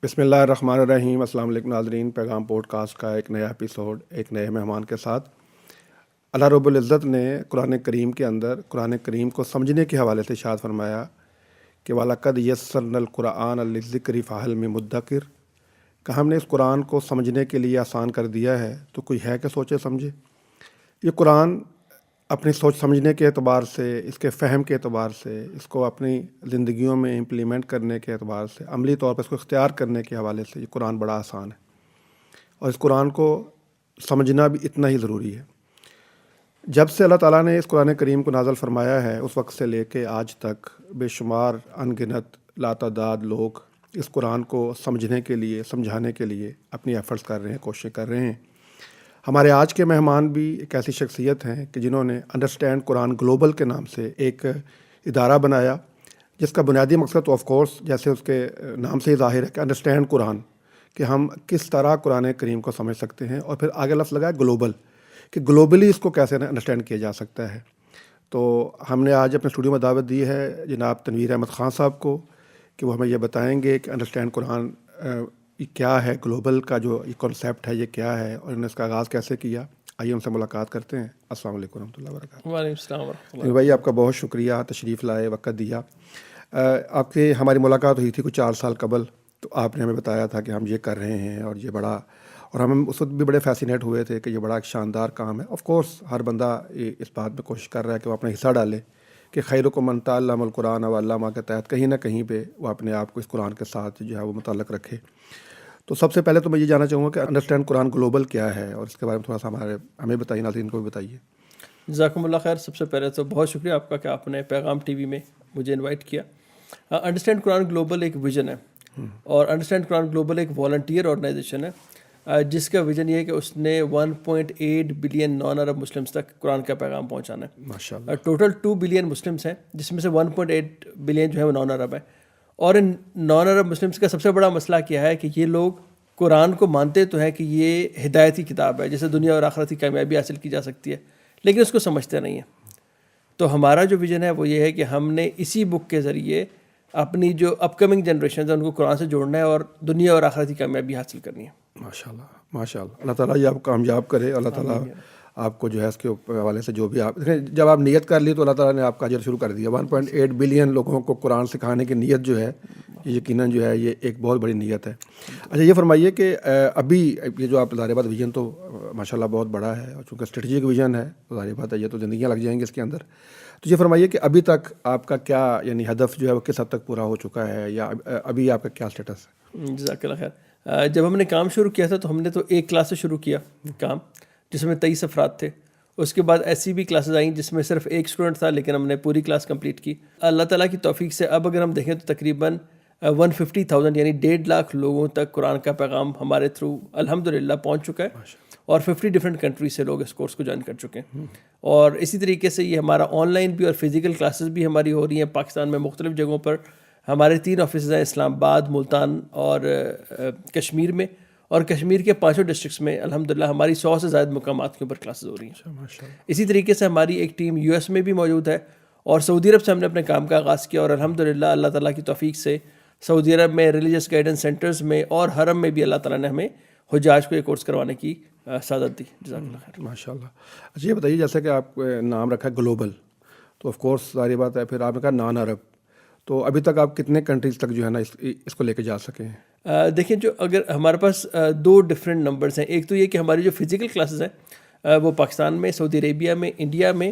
بسم اللہ الرحمن الرحیم۔ السلام علیکم ناظرین، پیغام پوڈ کاسٹ کا ایک نیا ایپیسوڈ ایک نئے مہمان کے ساتھ۔ اللہ رب العزت نے قرآن کریم کے اندر قرآن کریم کو سمجھنے کے حوالے سے ارشاد فرمایا کہ وَلَقَدْ يَسَّرْنَا الْقُرْآنَ لِلذِّكْرِ فَهَلْ مِن مُدَّكِرٍ، کہ ہم نے اس قرآن کو سمجھنے کے لیے آسان کر دیا ہے تو کوئی ہے کہ سوچے سمجھے۔ یہ قرآن اپنی سوچ سمجھنے کے اعتبار سے، اس کے فہم کے اعتبار سے، اس کو اپنی زندگیوں میں امپلیمنٹ کرنے کے اعتبار سے، عملی طور پر اس کو اختیار کرنے کے حوالے سے یہ قرآن بڑا آسان ہے، اور اس قرآن کو سمجھنا بھی اتنا ہی ضروری ہے۔ جب سے اللہ تعالیٰ نے اس قرآن کریم کو نازل فرمایا ہے، اس وقت سے لے کے آج تک بے شمار انگنت لاتعداد لوگ اس قرآن کو سمجھنے کے لیے، سمجھانے کے لیے اپنی ایفرٹس کر رہے ہیں، کوششیں کر رہے ہیں۔ ہمارے آج کے مہمان بھی ایک ایسی شخصیت ہیں کہ جنہوں نے انڈرسٹینڈ قرآن گلوبل کے نام سے ایک ادارہ بنایا، جس کا بنیادی مقصد تو آف کورس جیسے اس کے نام سے ہی ظاہر ہے کہ انڈرسٹینڈ قرآن، کہ ہم کس طرح قرآن کریم کو سمجھ سکتے ہیں، اور پھر آگے لفظ لگا ہے گلوبل، کہ گلوبلی اس کو کیسے انڈرسٹینڈ کیا جا سکتا ہے۔ تو ہم نے آج اپنے اسٹوڈیو میں دعوت دی ہے جناب تنویر احمد خان صاحب کو کہ وہ ہمیں یہ بتائیں گے کہ انڈرسٹینڈ قرآن کیا ہے، گلوبل کا جو یہ کانسیپٹ ہے یہ کیا ہے، اور انہوں نے اس کا آغاز کیسے کیا۔ آئیے ان سے ملاقات کرتے ہیں۔ السلام علیکم ورحمۃ اللہ وبرکاتہ۔ وعلیکم السلام ورحمۃ اللہ۔ تنویر بھائی، آپ کا بہت شکریہ، تشریف لائے، وقت دیا۔ آپ کی ہماری ملاقات ہوئی تھی کچھ 4 سال قبل، تو آپ نے ہمیں بتایا تھا کہ ہم یہ کر رہے ہیں اور یہ بڑا، اور ہم اس وقت بھی بڑے فیسینیٹ ہوئے تھے کہ یہ بڑا ایک شاندار کام ہے۔ آف کورس ہر بندہ اس بات میں کوشش کر رہا ہے کہ وہ اپنا حصہ ڈالے، کہ خیرکم من تعلم القرآن وعلمہ کے تحت کہیں نہ کہیں پہ وہ اپنے آپ کو اس قرآن کے ساتھ جو ہے وہ متعلق رکھے۔ تو سب سے پہلے تو میں یہ جاننا چاہوں گا کہ انڈرسٹینڈ قرآن گلوبل کیا ہے، اور اس کے بارے میں تھوڑا سا ہمیں بتائیے، ناظرین کو بھی بتائیے۔ جزاکم اللہ خیر۔ سب سے پہلے تو بہت شکریہ آپ کا کہ آپ نے پیغام ٹی وی میں مجھے انوائٹ کیا۔ انڈرسٹینڈ قرآن گلوبل ایک ویژن ہے، اور انڈرسٹینڈ قرآن گلوبل ایک والنٹیئر آرگنائزیشن ہے جس کا ویژن یہ ہے کہ اس نے 1.8 بلین نان عرب مسلمس تک قرآن کا پیغام پہنچانا ہے۔ ماشاء اللہ۔ ٹوٹل 2 بلین مسلمس ہیں، جس میں سے 1.8 بلین جو ہے وہ نان عرب ہے، اور ان نان عرب مسلمس کا سب سے بڑا مسئلہ کیا ہے کہ یہ لوگ قرآن کو مانتے تو ہیں کہ یہ ہدایتی کتاب ہے جسے دنیا اور آخرت کی کامیابی حاصل کی جا سکتی ہے، لیکن اس کو سمجھتے نہیں ہیں۔ تو ہمارا جو ویژن ہے وہ یہ ہے کہ ہم نے اسی بک کے ذریعے اپنی جو اپ کمنگ جنریشنز ہیں ان کو قرآن سے جوڑنا ہے اور دنیا اور آخرت کی کامیابی حاصل کرنی ہے۔ ماشاء اللہ، ماشاء اللہ۔ اللہ تعالیٰ یہ آپ کامیاب کرے۔ اللہ تعالیٰ آپ کو جو ہے اس کے حوالے سے جو بھی آپ جب آپ نیت کر لی تو اللہ تعالیٰ نے آپ کا اجر شروع کر دیا۔ 1.8 بلین لوگوں کو قرآن سکھانے کی نیت جو ہے یہ یقیناً جو ہے یہ ایک بہت بڑی نیت ہے۔ اچھا، یہ فرمائیے کہ ابھی یہ جو آپ ظاہر بات ویژن تو ماشاء اللہ بہت بڑا ہے، اور چونکہ اسٹریٹجک ویژن ہے تو ظاہر بات ہے یہ تو زندگیاں لگ جائیں گی اس کے اندر۔ تو یہ فرمائیے کہ ابھی تک آپ کا کیا یعنی ہدف جو ہے وہ کس حد تک پورا ہو چکا ہے، یا ابھی آپ کا کیا اسٹیٹس ہے؟ جزاک اللہ خیر۔ جب ہم نے کام شروع کیا تھا تو ہم نے تو ایک کلاس سے شروع کیا کام، جس میں 23 افراد تھے۔ اس کے بعد ایسی بھی کلاسز آئیں جس میں صرف ایک اسٹوڈنٹ تھا، لیکن ہم نے پوری کلاس کمپلیٹ کی۔ اللہ تعالیٰ کی توفیق سے اب اگر ہم دیکھیں تو تقریباً 150,000 یعنی 1.5 لاکھ لوگوں تک قرآن کا پیغام ہمارے تھرو الحمدللہ پہنچ چکا ہے، اور 50 ڈفرینٹ کنٹریز سے لوگ اس کورس کو جوائن کر چکے ہیں۔ اور اسی طریقے سے یہ ہمارا آن لائن بھی اور فزیکل کلاسز بھی ہماری ہو رہی ہیں پاکستان میں مختلف جگہوں پر۔ ہمارے 3 آفسز ہیں، اسلام آباد، ملتان اور کشمیر میں، اور کشمیر کے 5 ڈسٹرکٹس میں الحمدللہ ہماری 100 سے زائد مقامات کے اوپر کلاسز ہو رہی ہیں۔ اسی طریقے سے ہماری ایک ٹیم US میں بھی موجود ہے، اور سعودی عرب سے ہم نے اپنے کام کا آغاز کیا، اور الحمدللہ اللہ تعالیٰ کی توفیق سے سعودی عرب میں ریلیجس گائیڈنس سینٹرز میں اور حرم میں بھی اللہ تعالیٰ نے ہمیں حجاج کو یہ کورس کروانے کی سعادت دی۔ جزاک اللہ خیر۔ ماشاء اللہ۔ اچھا، یہ بتائیے جیسے کہ آپ نام رکھا ہے گلوبل، تو آف کورس ظاہر بات ہے، پھر آپ نے کہا نان عرب، تو ابھی تک آپ کتنے کنٹریز تک جو ہے نا اس کو لے کے جا سکے ہیں؟ دیکھیں، جو اگر ہمارے پاس 2 ڈفرینٹ نمبرز ہیں، ایک تو یہ کہ ہماری جو فزیکل کلاسز ہیں وہ پاکستان میں، سعودی عربیہ میں، انڈیا میں،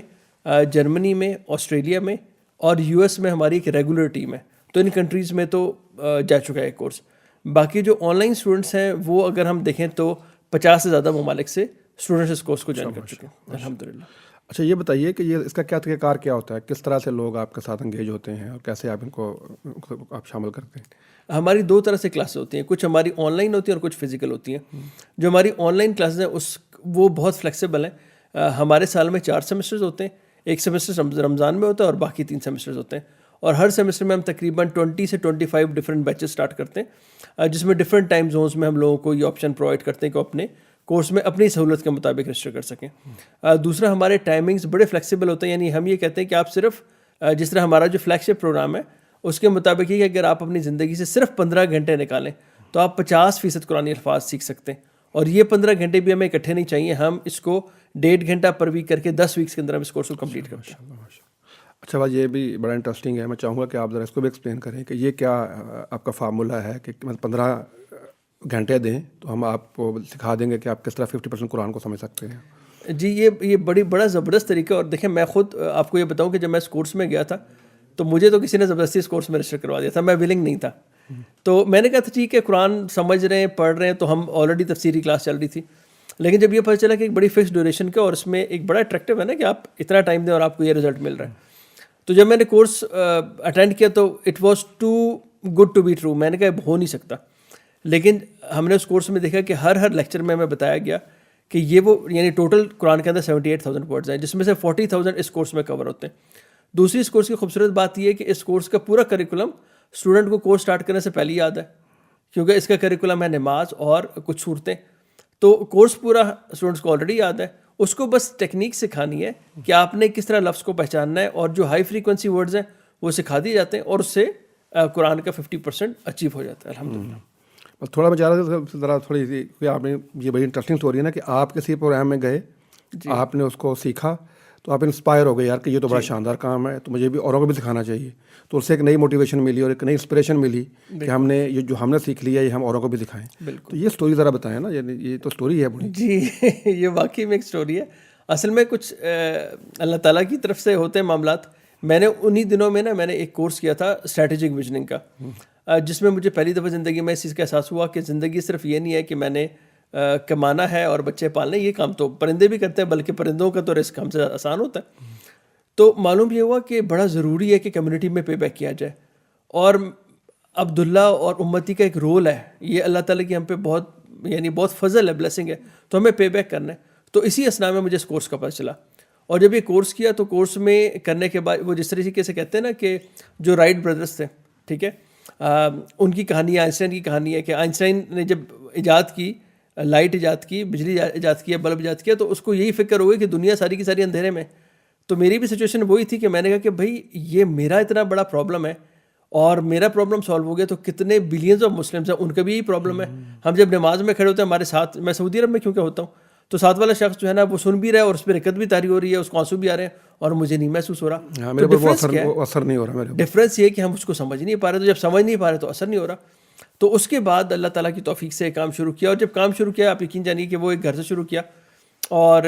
جرمنی میں، آسٹریلیا میں اور US میں ہماری ایک ریگولر ٹیم ہے، تو ان کنٹریز میں تو جا چکا ہے کورس۔ باقی جو آن لائن اسٹوڈنٹس ہیں وہ اگر ہم دیکھیں تو 50 سے زیادہ ممالک سے اسٹوڈنٹس اس کورس کو جوائن کر چکے ہیں الحمدللہ۔ اچھا، یہ بتائیے کہ یہ اس کا کیا طریقہ کار کیا ہوتا ہے، کس طرح سے لوگ آپ کے ساتھ انگیج ہوتے ہیں، اور کیسے آپ ان کو آپ شامل کرتے ہیں؟ ہماری 2 طرح سے کلاسز ہوتی ہیں، کچھ ہماری آن لائن ہوتی ہیں اور کچھ فزیکل ہوتی ہیں۔ جو ہماری آن لائن کلاسز ہیں وہ بہت فلیکسیبل ہیں۔ ہمارے سال میں 4 سیمسٹرز ہوتے ہیں، ایک سیمسٹر رمضان میں ہوتا ہے اور باقی 3 سیمسٹرز ہوتے ہیں، اور ہر سیمسٹر میں ہم تقریباً 20 سے 25 ڈفرینٹ بیچز سٹارٹ کرتے ہیں، جس میں ڈفرینٹ ٹائم زونز میں ہم لوگوں کو یہ آپشن پرووائڈ کرتے ہیں کہ اپنے کورس میں اپنی سہولت کے مطابق رجسٹر کر سکیں۔ دوسرا، ہمارے ٹائمنگز بڑے فلیکسیبل ہوتے ہیں، یعنی ہم یہ کہتے ہیں کہ آپ صرف جس طرح ہمارا جو فلیگ شپ پروگرام ہے اس کے مطابق یہ کہ اگر آپ اپنی زندگی سے صرف 15 گھنٹے نکالیں تو آپ 50% قرآنی الفاظ سیکھ سکتے ہیں. اور یہ 15 گھنٹے بھی ہمیں اکٹھے نہیں چاہیے, ہم اس کو 1.5 گھنٹہ پر ویک کر کے 10 ویکس کے اندر ہم اس کورس کو کمپلیٹ کرتے ہیں. اچھا بات یہ بھی بڑا انٹرسٹنگ ہے, میں چاہوں گا کہ آپ ذرا اس کو بھی ایکسپلین کریں کہ یہ کیا آپ کا فارمولہ ہے کہ 15 گھنٹے دیں تو ہم آپ کو سکھا دیں گے کہ آپ کس طرح 50% قرآن کو سمجھ سکتے ہیں. جی یہ بڑا زبردست طریقہ. اور دیکھیں میں خود آپ کو یہ بتاؤں کہ جب میں اس کورس میں گیا تھا تو مجھے تو کسی نے زبردستی اس کورس میں رجسٹر کروا دیا تھا, میں ولنگ نہیں تھا. تو میں نے کہا تھا ٹھیک ہے قرآن سمجھ رہے ہیں, پڑھ رہے ہیں, تو ہم آلریڈی تفسیری کلاس چل رہی تھی. لیکن جب یہ پتہ چلا کہ ایک بڑی فکس ڈیوریشن کا اور اس میں ایک بڑا اٹریکٹیو ہے نا کہ آپ اتنا ٹائم دیں اور آپ کو یہ رزلٹ مل رہا ہے, تو جب میں نے کورس اٹینڈ کیا تو it was too good to be true. میں نے کہا ہو نہیں سکتا. لیکن ہم نے اس کورس میں دیکھا کہ ہر لیکچر میں ہمیں بتایا گیا کہ یہ وہ یعنی ٹوٹل قرآن کے اندر 78,000 ورڈز ہیں, جس میں سے 40,000 اس کورس میں کور ہوتے ہیں. دوسری اس کورس کی خوبصورت بات یہ ہے کہ اس کورس کا پورا کریکولم اسٹوڈنٹ کو کورس سٹارٹ کرنے سے پہلے یاد ہے, کیونکہ اس کا کریکولم ہے نماز اور کچھ صورتیں. تو کورس پورا اسٹوڈنٹس کو آلریڈی یاد ہے, اس کو بس ٹیکنیک سکھانی ہے کہ آپ نے کس طرح لفظ کو پہچاننا ہے, اور جو ہائی فریکوینسی ورڈز ہیں وہ سکھا دیے جاتے ہیں, اور اس سے قرآن کا 50% اچیو ہو جاتا ہے الحمدللہ. بس تھوڑا میں چاہ رہا تھا ذرا تھوڑی سی کہ آپ نے یہ بڑی انٹرسٹنگ اسٹوری ہے نا کہ آپ کسی پروگرام میں گئے, آپ نے اس کو سیکھا تو آپ انسپائر ہو گئے یار کہ یہ تو بڑا شاندار کام ہے, تو مجھے بھی اوروں کو بھی سکھانا چاہیے. تو اس سے ایک نئی موٹیویشن ملی اور ایک نئی انسپریشن ملی کہ ہم نے یہ جو ہم نے سیکھ لیا یہ ہم اوروں کو بھی دکھائیں. تو یہ اسٹوری ذرا بتائیں نا, یہ تو اسٹوری ہے بڑی. جی یہ واقعی میں ایک اسٹوری ہے. اصل میں کچھ اللہ تعالیٰ کی طرف سے ہوتے ہیں معاملات. میں نے انہی دنوں میں میں نے ایک کورس کیا تھا اسٹریٹجک ویژننگ کا, جس میں مجھے پہلی دفعہ زندگی میں اس چیز کا احساس ہوا کہ زندگی صرف یہ نہیں ہے کہ میں نے کمانا ہے اور بچے پالنے, یہ کام تو پرندے بھی کرتے ہیں, بلکہ پرندوں کا تو رزق ہم سے آسان ہوتا ہے. تو معلوم یہ ہوا کہ بڑا ضروری ہے کہ کمیونٹی میں پے بیک کیا جائے, اور عبداللہ اور امتی کا ایک رول ہے, یہ اللہ تعالیٰ کی ہم پہ بہت فضل ہے, بلیسنگ ہے, تو ہمیں پے بیک کرنا ہے. تو اسی اسنا میں مجھے اس کورس کا پتہ چلا, اور جب یہ کورس کیا تو کورس میں کرنے کے بعد وہ جس طریقے سے کہتے ہیں نا کہ جو رائٹ بردرس تھے, ٹھیک ہے, ان کی کہانی آئنسٹائن کی کہانی ہے کہ آئنسٹائن نے جب ایجاد کی, لائٹ ایجاد کی, بجلی ایجاد کیا, بلب ایجاد کیا, تو اس کو یہی فکر ہوئی کہ دنیا ساری کی ساری اندھیرے میں. تو میری بھی سچویشن وہی تھی کہ میں نے کہا کہ بھائی یہ میرا اتنا بڑا پرابلم ہے اور میرا پرابلم سالو ہو گیا, تو کتنے بلینز آف مسلمز ہیں ان کا بھی یہی پرابلم ہے. ہم جب نماز میں کھڑے ہوتے ہیں ہمارے ساتھ, میں سعودی عرب میں کیونکہ ہوتا ہوں, تو ساتھ والا شخص جو ہے نا وہ سن بھی رہا ہے اور اس پہ رکعت بھی طاری ہو رہی ہے, اس کو آنسو بھی آ رہے ہیں, اور مجھے نہیں محسوس ہو رہا. اثر نہیں ہو رہا. ڈفرینس یہ ہے کہ ہم اس کو سمجھ نہیں پا رہے, تو جب سمجھ نہیں پا رہے تو اثر نہیں ہو رہا. تو اس کے بعد اللہ تعالیٰ کی توفیق سے کام شروع کیا, اور جب کام شروع کیا آپ یقین جانیے کہ وہ ایک گھر سے شروع کیا, اور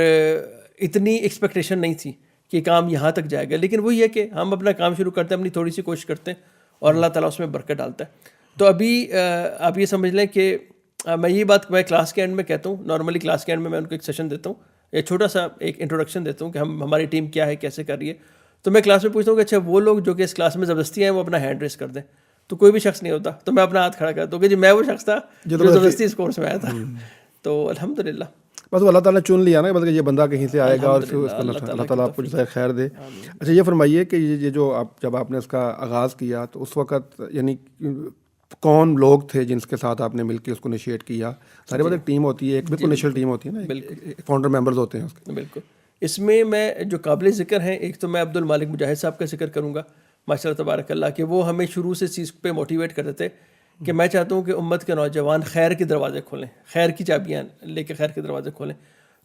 اتنی ایکسپیکٹیشن نہیں تھی کہ کام یہاں تک جائے گا. لیکن وہی ہے کہ ہم اپنا کام شروع کرتے ہیں, اپنی تھوڑی سی کوشش کرتے ہیں, اور اللہ تعالیٰ اس میں برکت ڈالتا ہے. تو ابھی آپ یہ سمجھ لیں کہ میں یہ بات میں کلاس کے اینڈ میں کہتا ہوں, نارملی کلاس کے اینڈ میں ان کو ایک سیشن دیتا ہوں, ایک چھوٹا سا ایک انٹروڈکشن دیتا ہوں کہ ہماری ٹیم کیا ہے, کیسے کر رہی ہے. تو میں کلاس میں پوچھتا ہوں کہ اچھا وہ لوگ جو کہ اس کلاس میں زبردستی ہیں وہ اپنا ہینڈ ریز کر دیں. تو کوئی بھی شخص نہیں ہوتا, تو میں اپنا ہاتھ کھڑا کرتا ہوں کہ جی میں وہ شخص تھا جو زبردستی اس کورس میں آیا تھا. تو الحمدللہ بس اللہ تعالیٰ نے چن لیا نا, بلکہ یہ بندہ کہیں سے آئے گا, اور اللہ تعالیٰ آپ کو جزائے خیر دے. اچھا یہ فرمائیے کہ یہ جو جب آپ نے اس کا آغاز کیا تو اس وقت یعنی کون لوگ تھے جن کے ساتھ آپ نے مل کے اس کو انیشیٹ کیا؟ ساری بات ایک ٹیم ہوتی ہے, ایک بالکل انیشل ٹیم ہوتی ہے نا, فاؤنڈر ممبرز ہوتے ہیں اس کے. بالکل. اس میں جو قابل ذکر ہیں, ایک تو میں عبد المالک مجاہد صاحب کا ذکر کروں گا, ماشاء اللہ تبارک اللہ, کہ وہ ہمیں شروع سے چیز پہ موٹیویٹ کرتے تھے کہ میں چاہتا ہوں کہ امت کے نوجوان خیر کے دروازے کھولیں, خیر کی چابیاں لے کے خیر کے دروازے کھولیں.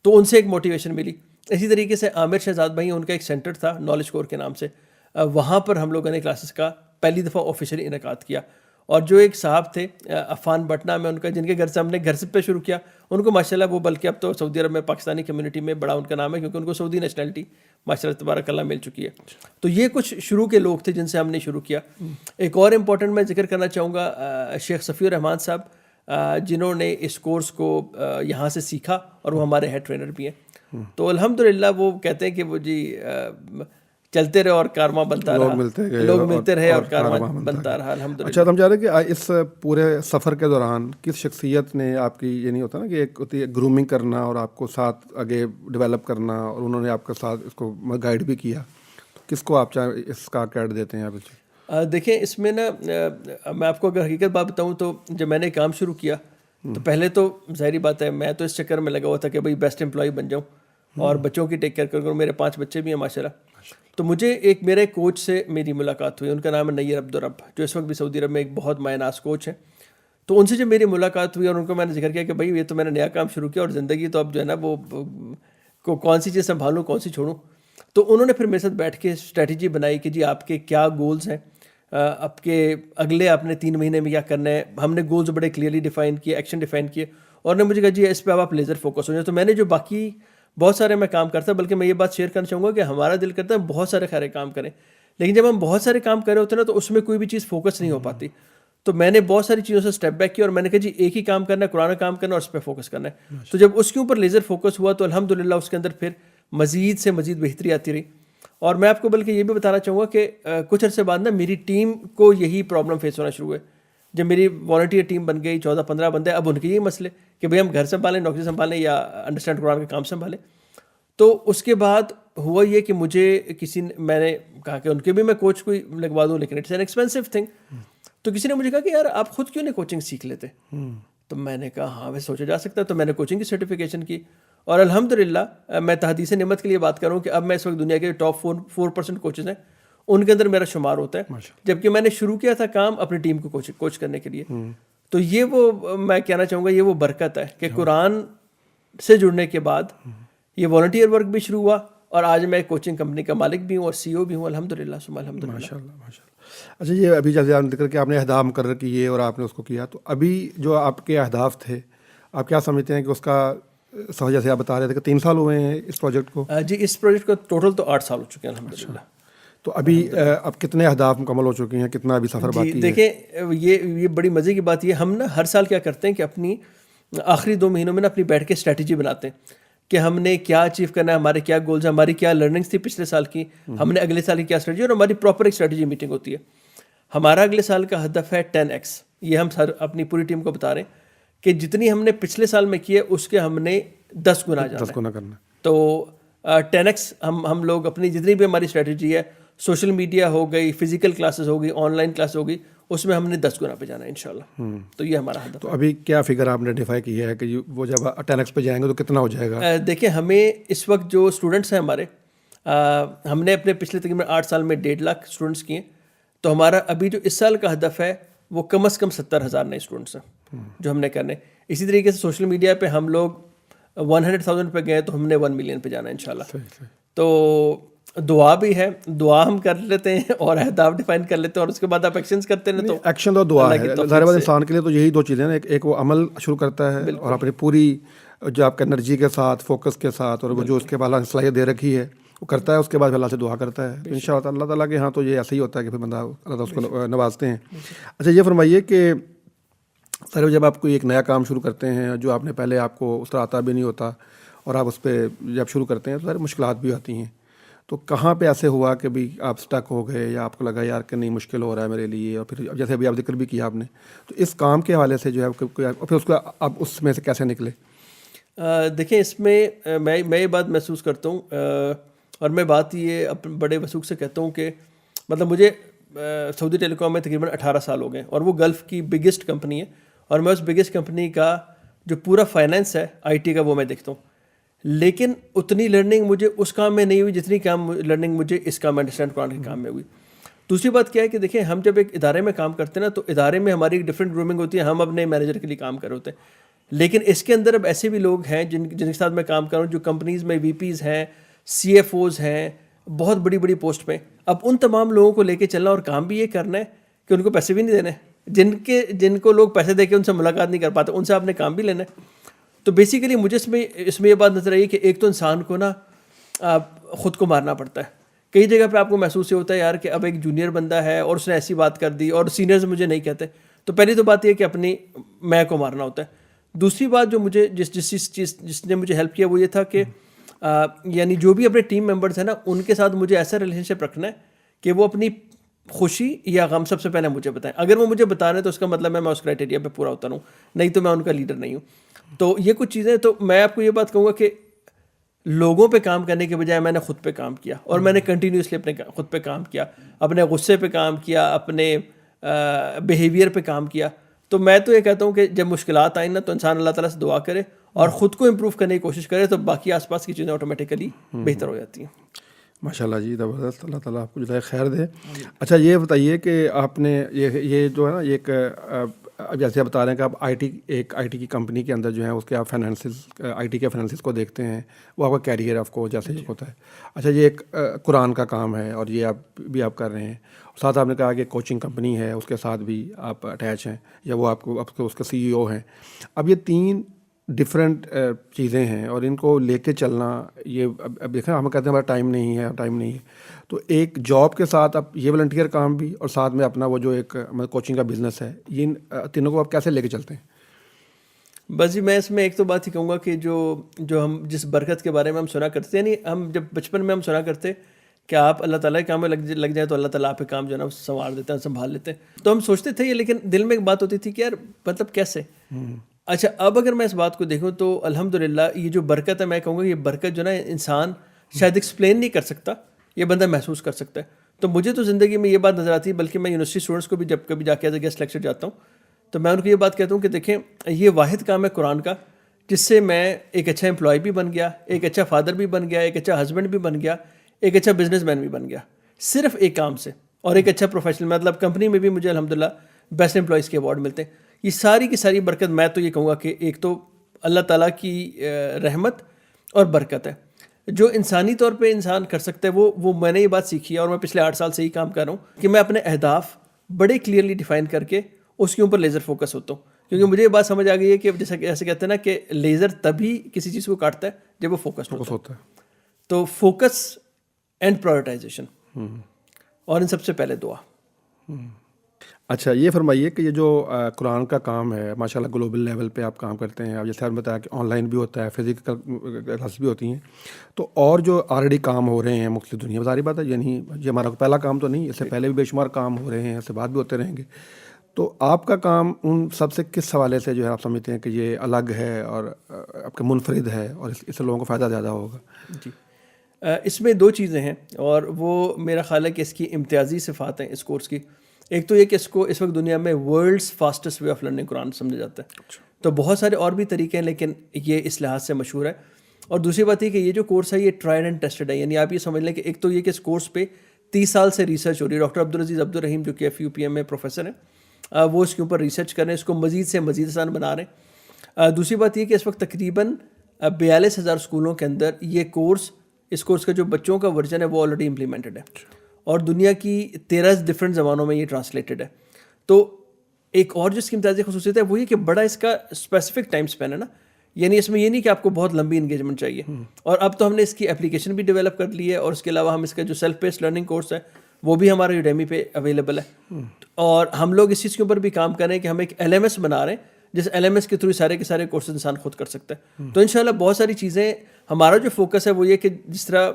تو ان سے ایک موٹیویشن ملی. اسی طریقے سے عامر شہزاد بھائی, ان کا ایک سینٹر تھا نالج کور کے نام سے, وہاں پر ہم لوگوں نے کلاسز کا پہلی دفعہ آفیشلی انعقاد کیا. اور جو ایک صاحب تھے عفان بٹنا میں ان کا, جن کے گھر سے ہم نے گھر سے پہ شروع کیا, ان کو ماشاء اللہ وہ بلکہ اب تو سعودی عرب میں پاکستانی کمیونٹی میں بڑا ان کا نام ہے, کیونکہ ان کو سعودی نیشنلٹی ماشاء اللہ تبارک اللہ مل چکی ہے. تو یہ کچھ شروع کے لوگ تھے جن سے ہم نے شروع کیا. ایک اور امپورٹنٹ میں ذکر کرنا چاہوں گا شیخ صفی الرحمان صاحب, جنہوں نے اس کورس کو یہاں سے سیکھا, اور وہ ہمارے ہیڈ ٹرینر بھی ہیں. تو الحمدللہ وہ کہتے ہیں کہ وہ جی چلتے رہے اور کارواں بنتا رہا, لوگ ملتے رہے اور کارواں بنتا رہا الحمدللہ. اچھا, ہم چاہ رہے ہیں کہ اس پورے سفر کے دوران کس شخصیت نے آپ کی, یہ نہیں ہوتا نا کہ ایک ہوتی ہے گرومنگ کرنا اور آپ کو ساتھ آگے ڈیولپ کرنا, اور انہوں نے آپ کے ساتھ اس کو گائیڈ بھی کیا, کس کو آپ چاہے اس کا کریڈٹ دیتے ہیں آپ؟ دیکھیں اس میں نا میں آپ کو اگر حقیقت بات بتاؤں تو جب میں نے کام شروع کیا تو پہلے تو ظاہری بات ہے میں تو اس چکر میں لگا ہوا تھا کہ بھائی بیسٹ امپلائی بن جاؤں اور بچوں کی ٹیک کیئر کروں. میرے 5 بچے بھی ہیں ماشاء اللہ. تو مجھے میرے کوچ سے میری ملاقات ہوئی, ان کا نام ہے نیر عبدالرب, جو اس وقت بھی سعودی عرب میں ایک بہت مایہ ناز کوچ ہے. تو ان سے جب میری ملاقات ہوئی اور ان کو میں نے ذکر کیا کہ بھائی یہ تو میں نے نیا کام شروع کیا اور زندگی تو اب جو ہے نا وہ کون سی چیز سنبھالوں کون سی چھوڑوں. تو انہوں نے پھر میرے ساتھ بیٹھ کے اسٹریٹجی بنائی کہ جی آپ کے کیا گولز ہیں, آپ کے اگلے آپ نے 3 مہینے میں کیا کرنا ہے. ہم نے گولز بڑے کلیئرلی ڈیفائن کیے, ایکشن ڈیفائن کیے, اور نے مجھے کہا جی اس پہ اب آپ لیزر فوکس ہو جائیں. تو میں نے جو باقی بہت سارے میں کام کرتا, بلکہ میں یہ بات شیئر کرنا چاہوں گا کہ ہمارا دل کرتا ہے بہت سارے خیر کام کریں, لیکن جب ہم بہت سارے کام کر رہے ہوتے ہیں نا تو اس میں کوئی بھی چیز فوکس نہیں ہو پاتی. تو میں نے بہت ساری چیزوں سے اسٹیپ بیک کیا اور میں نے کہا جی ایک ہی کام کرنا ہے, قرآن کام کرنا اور اس پہ فوکس کرنا ہے. تو جب اس کے اوپر لیزر فوکس ہوا تو الحمدللہ اس کے اندر پھر مزید سے مزید بہتری آتی رہی. اور میں آپ کو بلکہ یہ بھی بتانا چاہوں گا کہ کچھ عرصے بعد نا میری ٹیم کو یہی پرابلم فیس ہونا شروع ہوئے. جب میری والنٹیئر ٹیم بن گئی 14-15 بندے, اب ان کے یہی مسئلے کہ بھئی ہم گھر سنبھالیں, نوکری سنبھالیں یا انڈرسٹینڈ قرآن کا کام سنبھالیں. تو اس کے بعد ہوا یہ کہ مجھے میں نے کہا کہ ان کے بھی میں کوچ کوئی لگوا دوں, لیکن اٹس این ایکسپینسو تھنگ. تو کسی نے مجھے کہا کہ یار آپ خود کیوں نہیں کوچنگ سیکھ لیتے؟ تو میں نے کہا ہاں ویسے سوچا جا سکتا ہے. تو میں نے کوچنگ کی سرٹیفکیشن کی اور الحمدللہ میں تحدیث نعمت کے لیے بات کروں کہ اب میں اس وقت دنیا کے ٹاپ 4% کوچز ہیں ان کے اندر میرا شمار ہوتا ہے, جبکہ میں نے شروع کیا تھا کام اپنی ٹیم کو کوچ کرنے کے لیے. تو یہ وہ میں کہنا چاہوں گا یہ وہ برکت ہے کہ قرآن سے جڑنے کے بعد یہ والنٹیئر ورک بھی شروع ہوا اور آج میں کوچنگ کمپنی کا مالک بھی ہوں اور CEO بھی ہوں الحمدللہ ثم الحمدللہ. ماشاءاللہ. اچھا یہ ابھی جیسے آپ نے ذکر کہ آپ نے اہداف مقرر کیے اور آپ نے اس کو کیا, تو ابھی جو آپ کے اہداف تھے آپ کیا سمجھتے ہیں کہ اس کا جیسے آپ بتا رہے تھے کہ 3 سال ہوئے ہیں اس پروجیکٹ کو؟ جی اس پروجیکٹ کو ٹوٹل تو 8 سال ہو چکے ہیں الحمدللہ. تو ابھی اب کتنے اہداف مکمل ہو چکے ہیں, کتنا ابھی سفر باقی ہے؟ دیکھیں یہ بڑی مزے کی بات یہ, ہم نا ہر سال کیا کرتے ہیں کہ اپنی آخری 2 مہینوں میں نا اپنی بیٹھ کے اسٹریٹجی بناتے ہیں کہ ہم نے کیا اچیو کرنا ہے, ہمارے کیا گولز ہیں, ہماری کیا لرننگس تھی پچھلے سال کی, ہم نے اگلے سال کی کیا اسٹریٹجی, اور ہماری پراپر ایک اسٹریٹجی میٹنگ ہوتی ہے. ہمارا اگلے سال کا ہدف ہے 10x. یہ ہم سر اپنی پوری ٹیم کو بتا رہے ہیں کہ جتنی ہم نے پچھلے سال میں کی ہے اس کے ہم نے 10 گنا کرنا. تو 10x ہم لوگ اپنی جتنی بھی ہماری اسٹریٹجی ہے, سوشل میڈیا ہو گئی, فزیکل کلاسز ہو گئی, آن لائن کلاس ہو گئی, اس میں ہم نے 10 گنا پہ جانا ہے انشاءاللہ. تو یہ ہمارا ہدف. تو ابھی کیا فگر آپ نے ڈیفائی کی ہے کہ وہ جب 10x پہ جائیں گے تو کتنا ہو جائے گا؟ دیکھیں ہمیں اس وقت جو اسٹوڈنٹس ہیں ہمارے, ہم نے اپنے پچھلے تقریباً 8 سال میں 1.5 لاکھ اسٹوڈنٹس کیے. تو ہمارا ابھی جو اس سال کا ہدف ہے وہ کم از کم 70,000 نئے اسٹوڈنٹس ہیں جو ہم نے کرنے. اسی طریقے سے سوشل میڈیا پہ ہم لوگ 100,000 پہ گئے تو ہم نے 1 ملین پہ جانا ہے انشاءاللہ. تو دعا بھی ہے, دعا ہم کر لیتے ہیں اور اہداف ڈیفائن کر لیتے ہیں اور اس کے بعد آپ ایکشنز کرتے ہیں. تو ایکشن تو دعا ہے, ظاہر بات انسان کے لیے تو یہی 2 چیزیں ہیں, ایک وہ عمل شروع کرتا ہے اور اپنی پوری جو آپ کے انرجی کے ساتھ, فوکس کے ساتھ, اور وہ جو اس کے بعد صلاحیت دے رکھی ہے وہ کرتا ہے, اس کے بعد اللہ سے دعا کرتا ہے. ان شاء اللہ تعالیٰ کے ہاں تو یہ ایسا ہی ہوتا ہے کہ پھر بندہ اللہ اس کو نوازتے ہیں. اچھا یہ فرمائیے کہ سر جب آپ کوئی ایک نیا کام شروع کرتے ہیں جو آپ نے پہلے آپ کو اس طرح آتا بھی نہیں ہوتا اور آپ اس پہ جب شروع کرتے ہیں تو سارے مشکلات بھی آتی ہیں, تو کہاں پہ ایسے ہوا کہ بھی آپ سٹک ہو گئے یا آپ کو لگا یار کہ نہیں مشکل ہو رہا ہے میرے لیے, اور پھر جیسے ابھی آپ ذکر بھی کیا آپ نے, تو اس کام کے حوالے سے جو ہے پھر اس کو آپ اس میں سے کیسے نکلے؟ دیکھیں اس میں میں یہ بات محسوس کرتا ہوں اور میں بات یہ بڑے وثوق سے کہتا ہوں کہ مطلب مجھے سعودی ٹیلی کام میں تقریباً 18 سال ہو گئے اور وہ گلف کی بگیسٹ کمپنی ہے, اور میں اس بگیسٹ کمپنی کا جو پورا فائنینس ہے IT کا وہ میں دیکھتا ہوں. لیکن اتنی لرننگ مجھے اس کام میں نہیں ہوئی جتنی لرننگ مجھے اس کام انڈرسٹینڈ قرآن کے کام میں ہوئی. دوسری بات کیا ہے کہ دیکھیں ہم جب ایک ادارے میں کام کرتے ہیں نا تو ادارے میں ہماری ایک ڈفرینٹ گرومنگ ہوتی ہے, ہم اپنے مینیجر کے لیے کام کر رہے ہوتے ہیں. لیکن اس کے اندر اب ایسے بھی لوگ ہیں جن کے ساتھ میں کام کر رہا ہوں جو کمپنیز میں VPs ہیں, CFOs ہیں, بہت بڑی بڑی پوسٹ پہ. اب ان تمام لوگوں کو لے کے چلنا اور کام بھی یہ کرنا ہے کہ ان کو پیسے بھی نہیں دینے, جن کو لوگ پیسے دے کے ان سے ملاقات نہیں کر پاتے ان سے آپ نے کام بھی لینا ہے. تو بیسیکلی مجھے اس میں یہ بات نظر آئی کہ ایک تو انسان کو نا خود کو مارنا پڑتا ہے. کئی جگہ پہ آپ کو محسوس یہ ہوتا ہے یار کہ اب ایک جونیئر بندہ ہے اور اس نے ایسی بات کر دی اور سینئرز مجھے نہیں کہتے. تو پہلی تو بات یہ کہ اپنی میں کو مارنا ہوتا ہے. دوسری بات جو مجھے جس نے مجھے ہیلپ کیا وہ یہ تھا کہ یعنی جو بھی اپنے ٹیم ممبرز ہیں نا ان کے ساتھ مجھے ایسا ریلیشن شپ رکھنا ہے کہ وہ اپنی خوشی یا غم سب سے پہلے مجھے بتائیں. اگر وہ مجھے بتا رہے ہیں تو اس کا مطلب میں اس کرائٹیریا پہ پورا ہوتا ہوں, نہیں تو میں ان کا لیڈر نہیں ہوں. تو یہ کچھ چیزیں. تو میں آپ کو یہ بات کہوں گا کہ لوگوں پہ کام کرنے کے بجائے میں نے خود پہ کام کیا اور میں نے کنٹینیوسلی اپنے خود پہ کام کیا, اپنے غصے پہ کام کیا, اپنے بیہیویئر پہ کام کیا. تو میں تو یہ کہتا ہوں کہ جب مشکلات آئیں نا تو انسان اللہ تعالیٰ سے دعا کرے اور خود کو امپروو کرنے کی کوشش کرے تو باقی آس پاس کی چیزیں آٹومیٹیکلی بہتر ہو جاتی ہیں. ماشاء اللہ جی, زبردست, اللہ تعالیٰ آپ کو جزائے خیر دے. اچھا یہ بتائیے کہ آپ نے یہ جو ہے نا ایک اب جیسے آپ بتا رہے ہیں کہ آپ آئی ٹی کی کمپنی کے اندر جو ہے اس کے آپ آئی ٹی کے فائنینسز کو دیکھتے ہیں، وہ آپ کا کیریئر آپ کو جیسے ہوتا ہے. اچھا، یہ ایک قرآن کا کام ہے اور یہ آپ کر رہے ہیں. ساتھ آپ نے کہا کہ کوچنگ کمپنی ہے، اس کے ساتھ بھی آپ اٹیچ ہیں، یا وہ آپ کو اس کے سی ای او ہیں. اب یہ 3 ڈفرینٹ چیزیں ہیں اور ان کو لے کے چلنا، یہ اب دیکھیں ہم کہتے ہیں ہمارا ٹائم نہیں ہے، تو ایک جاب کے ساتھ آپ یہ والنٹیئر کام بھی اور ساتھ میں اپنا وہ جو ایک کوچنگ کا بزنس ہے، یہ تینوں کو آپ کیسے لے کے چلتے ہیں؟ بس جی، میں اس میں ایک تو بات ہی کہوں گا کہ جو ہم جس برکت کے بارے میں ہم سنا کرتے ہیں، یعنی ہم جب بچپن میں ہم سنا کرتے کہ آپ اللہ تعالیٰ کے کام میں لگ جائیں تو اللہ تعالیٰ آپ کے کام جو ہے نا سنوار دیتے ہیں، سنبھال لیتے ہیں. تو ہم سوچتے تھے یہ، لیکن دل میں ایک بات ہوتی تھی کہ یار مطلب کیسے. اچھا، اب اگر میں اس بات کو دیکھوں تو الحمدللہ یہ جو برکت ہے، میں کہوں گا یہ برکت جو نا انسان شاید ایکسپلین نہیں کر سکتا، یہ بندہ محسوس کر سکتا ہے. تو مجھے تو زندگی میں یہ بات نظر آتی ہے، بلکہ میں یونیورسٹی اسٹوڈنٹس کو بھی جب کبھی جا کے ایز اے گیسٹ لیکچر جاتا ہوں تو میں ان کو یہ بات کہتا ہوں کہ دیکھیں یہ واحد کام ہے قرآن کا جس سے میں ایک اچھا امپلائی بھی بن گیا، ایک اچھا فادر بھی بن گیا، ایک اچھا ہسبینڈ بھی بن گیا، ایک اچھا بزنس مین بھی بن گیا، صرف ایک کام سے. اور ایک اچھا پروفیشنل، مطلب کمپنی میں بھی مجھے الحمدللہ بیسٹ امپلائیز کے ایوارڈ ملتے ہیں. یہ ساری کی ساری برکت میں تو یہ کہوں گا کہ ایک تو اللہ تعالیٰ کی رحمت اور برکت ہے جو انسانی طور پہ انسان کر سکتا ہے. وہ میں نے یہ بات سیکھی ہے اور میں پچھلے 8 سال سے ہی کام کر رہا ہوں کہ میں اپنے اہداف بڑے کلیئرلی ڈیفائن کر کے اس کے اوپر لیزر فوکس ہوتا ہوں. کیونکہ مجھے یہ بات سمجھ آ گئی ہے کہ جیسے کہتے ہیں نا کہ لیزر تبھی کسی چیز کو کاٹتا ہے جب وہ فوکس ہوتا ہے. تو فوکس اینڈ پرائورٹائزیشن، اور ان سب سے پہلے دعا. اچھا، یہ فرمائیے کہ یہ جو قرآن کا کام ہے ماشاءاللہ گلوبل لیول پہ آپ کام کرتے ہیں. اب جیسے آپ نے بتایا کہ آن لائن بھی ہوتا ہے، فزیکل کلاسز بھی ہوتی ہیں، تو اور جو آلریڈی کام ہو رہے ہیں مختلف دنیا میں، ظاہر بات ہے یعنی یہ ہمارا پہلا کام تو نہیں، اس سے پہلے بھی بے شمار کام ہو رہے ہیں، اس سے بعد بھی ہوتے رہیں گے. تو آپ کا کام ان سب سے کس حوالے سے جو ہے آپ سمجھتے ہیں کہ یہ الگ ہے اور آپ کے منفرد ہے اور اس سے لوگوں کو فائدہ زیادہ ہوگا؟ جی، اس میں 2 چیزیں ہیں اور وہ میرا خیال ہے کہ اس کی امتیازی صفات ہیں اس کورس کی. ایک تو یہ کہ اس کو اس وقت دنیا میں world's fastest way of learning قرآن سمجھا جاتا ہے. تو بہت سارے اور بھی طریقے ہیں لیکن یہ اس لحاظ سے مشہور ہے. اور دوسری بات یہ کہ یہ جو کورس ہے یہ ٹرائڈ اینڈ ٹیسٹڈ ہے. یعنی آپ یہ سمجھ لیں کہ ایک تو یہ کہ اس کورس پہ 30 سال سے ریسرچ ہو رہی ہے. ڈاکٹر عبدالعزیز عبدالرحیم جو کہ FUPM میں پروفیسر ہیں، وہ اس کے اوپر ریسرچ کر رہے ہیں، اس کو مزید سے مزید آسان بنا رہے ہیں. دوسری بات یہ کہ اس وقت تقریباً 42,000 اسکولوں کے اندر یہ اس کورس کا جو بچوں کا ورژن ہے وہ آلریڈی امپلیمنٹڈ ہے اور دنیا کی 13 ڈفرینٹ زبانوں میں یہ ٹرانسلیٹڈ ہے. تو ایک اور جو اس کی امتیازی خصوصیت ہے وہ یہ کہ بڑا اس کا اسپیسیفک ٹائم اسپین ہے نا. یعنی اس میں یہ نہیں کہ آپ کو بہت لمبی انگیجمنٹ چاہیے. اور اب تو ہم نے اس کی اپلیکیشن بھی ڈیولپ کر لی ہے اور اس کے علاوہ ہم اس کا جو سیلف بیسڈ لرننگ کورس ہے وہ بھی ہمارا یوڈیمی پہ اویلیبل ہے. اور ہم لوگ اس چیز کے اوپر بھی کام کر رہے ہیں کہ ہم ایک LMS بنا رہے ہیں جس LMS کے تھرو سارے کے سارے کورسز انسان خود کر سکتا ہے. تو انشاءاللہ بہت ساری چیزیں، ہمارا جو فوکس ہے وہ یہ کہ جس طرح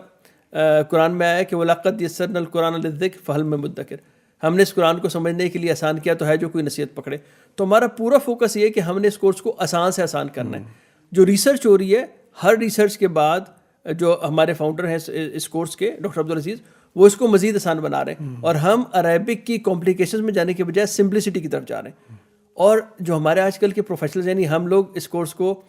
قرآن میں آیا ہے کہ وَلَقَدْ يَسَّرْنَا الْقُرْآنَ لِلذِّكْرِ فَهَلْ مِن مُدَّكِرٍ، ہم نے اس قرآن کو سمجھنے کے لیے آسان کیا تو ہے جو کوئی نصیحت پکڑے. تو ہمارا پورا فوکس یہ ہے کہ ہم نے اس کورس کو آسان سے آسان کرنا ہے. جو ریسرچ ہو رہی ہے، ہر ریسرچ کے بعد جو ہمارے فاؤنڈر ہیں اس کورس کے ڈاکٹر عبدالعزیز، وہ اس کو مزید آسان بنا رہے ہیں اور ہم عربک کی کمپلیکیشنز میں جانے کے بجائے سمپلسٹی کی طرف جا رہے ہیں. اور جو ہمارے آج کل کے پروفیشنلز، یعنی ہم لوگ اس کورس کو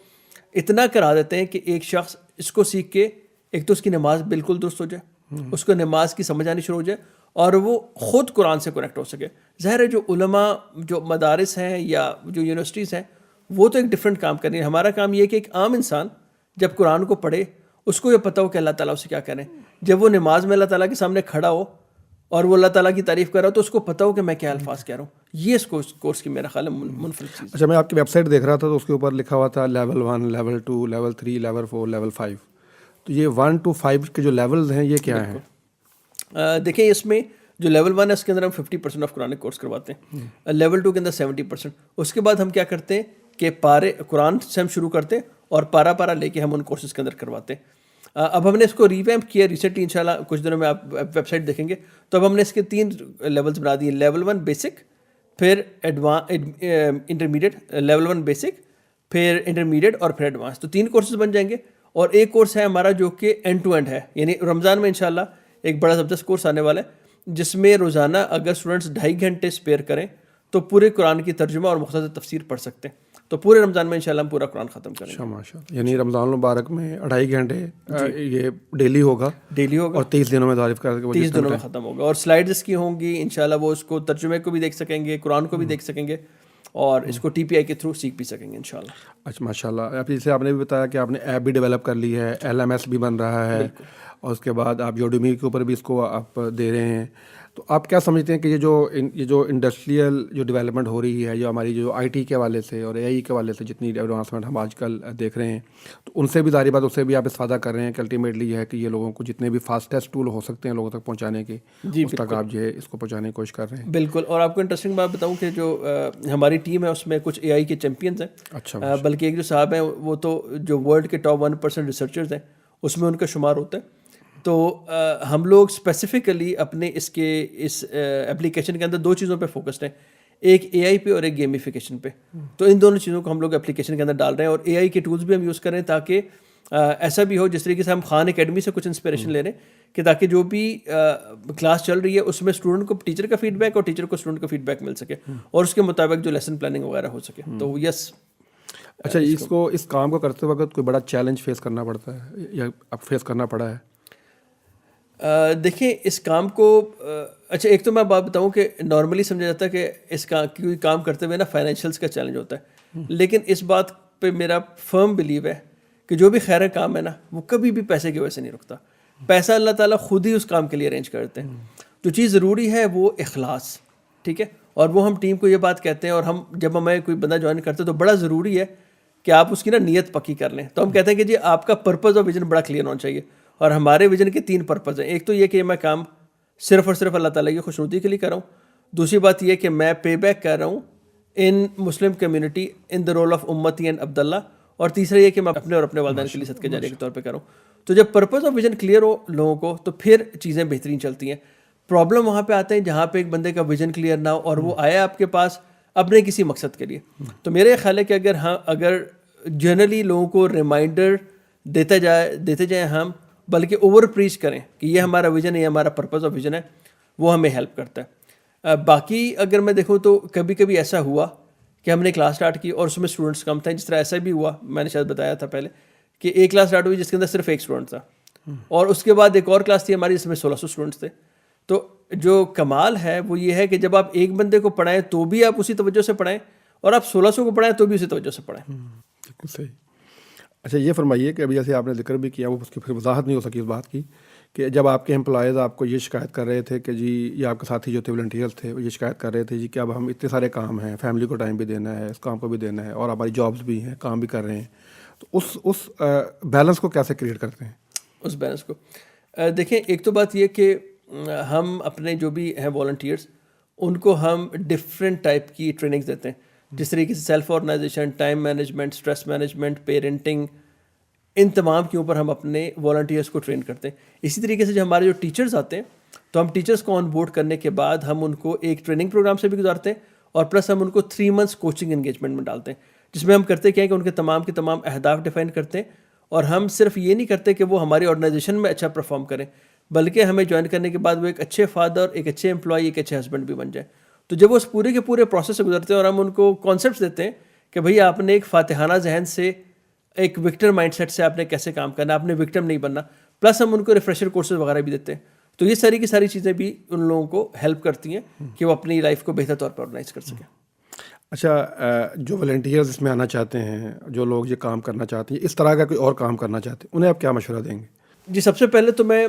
اتنا کرا دیتے ہیں کہ ایک شخص اس کو سیکھ کے ایک تو اس کی نماز بالکل درست ہو جائے، اس کو نماز کی سمجھ آنی شروع ہو جائے اور وہ خود قرآن سے کنیکٹ ہو سکے. ظاہر ہے جو علماء، جو مدارس ہیں یا جو یونیورسٹیز ہیں، وہ تو ایک ڈفرینٹ کام کر رہی ہیں. ہمارا کام یہ ہے کہ ایک عام انسان جب قرآن کو پڑھے اس کو یہ پتہ ہو کہ اللہ تعالیٰ اسے کیا کہہ رہے ہیں. جب وہ نماز میں اللہ تعالیٰ کے سامنے کھڑا ہو اور وہ اللہ تعالیٰ کی تعریف کر رہا ہو تو اس کو پتہ ہو کہ میں کیا الفاظ کہہ رہا ہوں. یہ اس کورس کی میرا خیال ہے منفرد چیز. اچھا، میں آپ کی ویب سائٹ دیکھ رہا تھا تو اس کے اوپر لکھا ہوا تھا level 1، level 2، level 3، level 4، level 5. تو یہ 1 to 5 کے جو لیولز ہیں یہ کیا ہیں؟ دیکھیں اس میں جو لیول 1 ہے اس کے اندر ہم 50% آف قرآن کورس کرواتے ہیں. لیول 2 کے اندر 70%. اس کے بعد ہم کیا کرتے ہیں کہ قرآن سے ہم شروع کرتے ہیں اور پارا لے کے ہم ان کورسز کے اندر کرواتے ہیں. اب ہم نے اس کو ریویمپ کیا ریسنٹلی، انشاءاللہ کچھ دنوں میں آپ ویب سائٹ دیکھیں گے. تو اب ہم نے اس کے 3 لیولز بنا دیے. لیول 1 بیسک، پھر انٹرمیڈیٹ، لیول 1 بیسک، پھر انٹرمیڈیٹ اور پھر ایڈوانس. تو 3 کورسز بن جائیں گے. اور ایک کورس ہے ہمارا جو کہ اینڈ ٹو اینڈ ہے، یعنی رمضان میں انشاءاللہ ایک بڑا زبردست کورس آنے والا ہے جس میں روزانہ اگر اسٹوڈنٹس 2.5 گھنٹے اسپیئر کریں تو پورے قرآن کی ترجمہ اور مختصر تفسیر پڑھ سکتے ہیں. تو پورے رمضان میں انشاءاللہ ہم پورا قرآن ختم کریں گے. ماشاءاللہ، یعنی رمضان المبارک میں 2.5 گھنٹے یہ ڈیلی ہوگا اور 30 دنوں میں تعریف کر کے 30 دنوں میں ختم ہوگا. اور سلائڈز اس کی ہوں گی انشاءاللہ، وہ اس کو ترجمے کو بھی دیکھ سکیں گے، قرآن کو بھی دیکھ سکیں گے. اور اس کو TPI کے تھرو سیکھ بھی سکیں گے انشاءاللہ. اچھا ماشاء اللہ. اب جیسے آپ نے بھی بتایا کہ آپ نے ایپ بھی ڈیولپ کر لی ہے, LMS بھی بن رہا ہے, اور اس کے بعد آپ یوڈیمی کے اوپر بھی اس کو آپ دے رہے ہیں. تو آپ کیا سمجھتے ہیں کہ یہ جو انڈسٹریل جو ڈیولپمنٹ ہو رہی ہے, جو ہماری جو IT کے حوالے سے اور AI کے حوالے سے جتنی ایڈوانسمنٹ ہم آج کل دیکھ رہے ہیں, تو ان سے بھی ظاہری بات اس سے بھی آپ استفادہ کر رہے ہیں کہ الٹیمیٹلی یہ ہے کہ یہ لوگوں کو جتنے بھی فاسٹیسٹ ٹول ہو سکتے ہیں لوگوں تک پہنچانے کے, اس تک آپ جو ہے اس کو پہنچانے کی کوشش کر رہے ہیں. بالکل. اور آپ کو انٹرسٹنگ بات بتاؤں کہ جو ہماری ٹیم ہے اس میں کچھ AI کے چیمپئنز ہیں. اچھا. بلکہ ایک جو صاحب ہیں وہ تو جو ورلڈ کے ٹاپ 1% ریسرچرز ہیں اس میں ان کا شمار ہوتا ہے. تو ہم لوگ اسپیسیفکلی اپنے اس ایپلیکیشن کے اندر 2 چیزوں پہ فوکسڈ ہیں, ایک AI پہ اور ایک گیمیفیکیشن پہ. تو ان دونوں چیزوں کو ہم لوگ ایپلیکیشن کے اندر ڈال رہے ہیں, اور AI کے ٹولز بھی ہم یوز کر رہے ہیں تاکہ ایسا بھی ہو جس طریقے سے ہم خان اکیڈمی سے کچھ انسپریشن لے رہے ہیں کہ تاکہ جو بھی کلاس چل رہی ہے اس میں اسٹوڈنٹ کو ٹیچر کا فیڈ بیک اور ٹیچر کو اسٹوڈنٹ کا فیڈ بیک مل سکے, اور اس کے مطابق جو لیسن پلاننگ وغیرہ ہو سکے. تو یس. اچھا, اس کام کو کرتے وقت کوئی بڑا چیلنج فیس کرنا پڑتا ہے یا اب فیس کرنا پڑا ہے؟ دیکھیں اس کام کو, اچھا ایک تو میں بات بتاؤں کہ نارملی سمجھا جاتا ہے کہ اس کام کرتے ہوئے نا فائنینشیلس کا چیلنج ہوتا ہے, لیکن اس بات پہ میرا فرم بلیو ہے کہ جو بھی خیر کام ہے نا وہ کبھی بھی پیسے کی وجہ سے نہیں رکتا. پیسہ اللہ تعالیٰ خود ہی اس کام کے لیے ارینج کرتے ہیں. جو چیز ضروری ہے وہ اخلاص, ٹھیک ہے, اور وہ ہم ٹیم کو یہ بات کہتے ہیں, اور ہم جب ہمیں کوئی بندہ جوائن کرتے ہیں تو بڑا ضروری ہے کہ آپ اس کی نا نیت پکی کر لیں. تو ہم کہتے ہیں کہ جی آپ کا پرپز اور ویژن بڑا کلیئر ہونا چاہیے, اور ہمارے ویژن کے 3 پرپز ہیں. ایک تو یہ کہ میں کام صرف اور صرف اللہ تعالیٰ کی خوشنودی کے لیے کر رہا ہوں. دوسری بات یہ کہ میں پے بیک کر رہا ہوں in Muslim community in the role of امتی اینڈ عبداللہ. اور تیسرا یہ کہ میں اپنے اور اپنے والدین کے لیے صدقہ جاریہ کے طور پہ کر رہا ہوں. تو جب پرپز اور ویژن کلیئر ہو لوگوں کو تو پھر چیزیں بہترین چلتی ہیں. پرابلم وہاں پہ آتے ہیں جہاں پہ ایک بندے کا ویژن کلیئر نہ ہو اور وہ آیا آپ کے پاس اپنے کسی مقصد کے لیے. تو میرا یہ خیال ہے کہ اگر جنرلی لوگوں کو ریمائنڈر دیتے جائیں ہم, بلکہ اوور پریچ کریں کہ یہ ہمارا ویژن ہے, یہ ہمارا پرپز اور ویژن ہے, وہ ہمیں ہیلپ کرتا ہے. باقی اگر میں دیکھوں تو کبھی کبھی ایسا ہوا کہ ہم نے کلاس اسٹارٹ کی اور اس میں اسٹوڈنٹس کم تھے. جس طرح ایسا بھی ہوا, میں نے شاید بتایا تھا پہلے, کہ ایک کلاس اسٹارٹ ہوئی جس کے اندر صرف ایک اسٹوڈنٹ تھا, اور اس کے بعد ایک اور کلاس تھی ہماری جس میں 1600 اسٹوڈنٹس تھے. تو جو کمال ہے وہ یہ ہے کہ جب آپ ایک بندے کو پڑھائیں تو بھی آپ اسی توجہ سے پڑھائیں, اور آپ 1600 کو پڑھائیں تو بھی اسی توجہ سے پڑھائیں. بالکل صحیح. اچھا یہ فرمائیے کہ ابھی جیسے آپ نے ذکر بھی کیا, وہ اس کی پھر وضاحت نہیں ہو سکی اس بات کی, کہ جب آپ کے امپلائیز آپ کو یہ شکایت کر رہے تھے کہ جی یہ آپ کے ساتھی جو تھے والنٹیئرس تھے, وہ یہ شکایت کر رہے تھے جی کہ اب ہم اتنے سارے کام ہیں, فیملی کو ٹائم بھی دینا ہے, اس کام کو بھی دینا ہے, اور ہماری جابس بھی ہیں, کام بھی کر رہے ہیں, تو اس بیلنس کو کیسے کریٹ کرتے ہیں؟ اس بیلنس کو دیکھیں, ایک تو بات یہ کہ ہم اپنے جو بھی ہیں والنٹیئرس ان کو ہم ڈفرینٹ ٹائپ کی ٹریننگز دیتے ہیں, جس طریقے سے self organization, time management, stress management, parenting, ان تمام کے اوپر ہم اپنے والنٹیئرس کو ٹرین کرتے ہیں. اسی طریقے سے جو ہمارے جو ٹیچرز آتے ہیں تو ہم ٹیچرس کو آن بورڈ کرنے کے بعد ہم ان کو ایک ٹریننگ پروگرام سے بھی گزارتے ہیں, اور پلس ہم ان کو 3 months کوچنگ انگیجمنٹ میں ڈالتے ہیں, جس میں ہم کرتے کیا ہیں کہ ان کے تمام اہداف ڈیفائن کرتے ہیں. اور ہم صرف یہ نہیں کرتے کہ وہ ہماری آرگنائزیشن میں اچھا پرفارم کریں, بلکہ ہمیں جوائن کرنے کے بعد وہ ایک اچھے فادر, ایک اچھے امپلائی, ایک اچھے ہسبینڈ بھی بن جائیں. تو جب وہ اس پورے کے پورے پروسیس سے گزرتے ہیں اور ہم ان کو کانسیپٹس دیتے ہیں کہ بھئی آپ نے ایک فاتحانہ ذہن سے, ایک وکٹر مائنڈ سیٹ سے آپ نے کیسے کام کرنا, آپ نے وکٹم نہیں بننا, پلس ہم ان کو ریفریشر کورسز وغیرہ بھی دیتے ہیں. تو یہ ساری کی ساری چیزیں بھی ان لوگوں کو ہیلپ کرتی ہیں کہ وہ اپنی لائف کو بہتر طور پر آرگنائز کر سکیں. اچھا, جو والنٹیئرز اس میں آنا چاہتے ہیں, جو لوگ یہ کام کرنا چاہتے ہیں, اس طرح کا کوئی اور کام کرنا چاہتے ہیں, انہیں آپ کیا مشورہ دیں گے؟ جی سب سے پہلے تو میں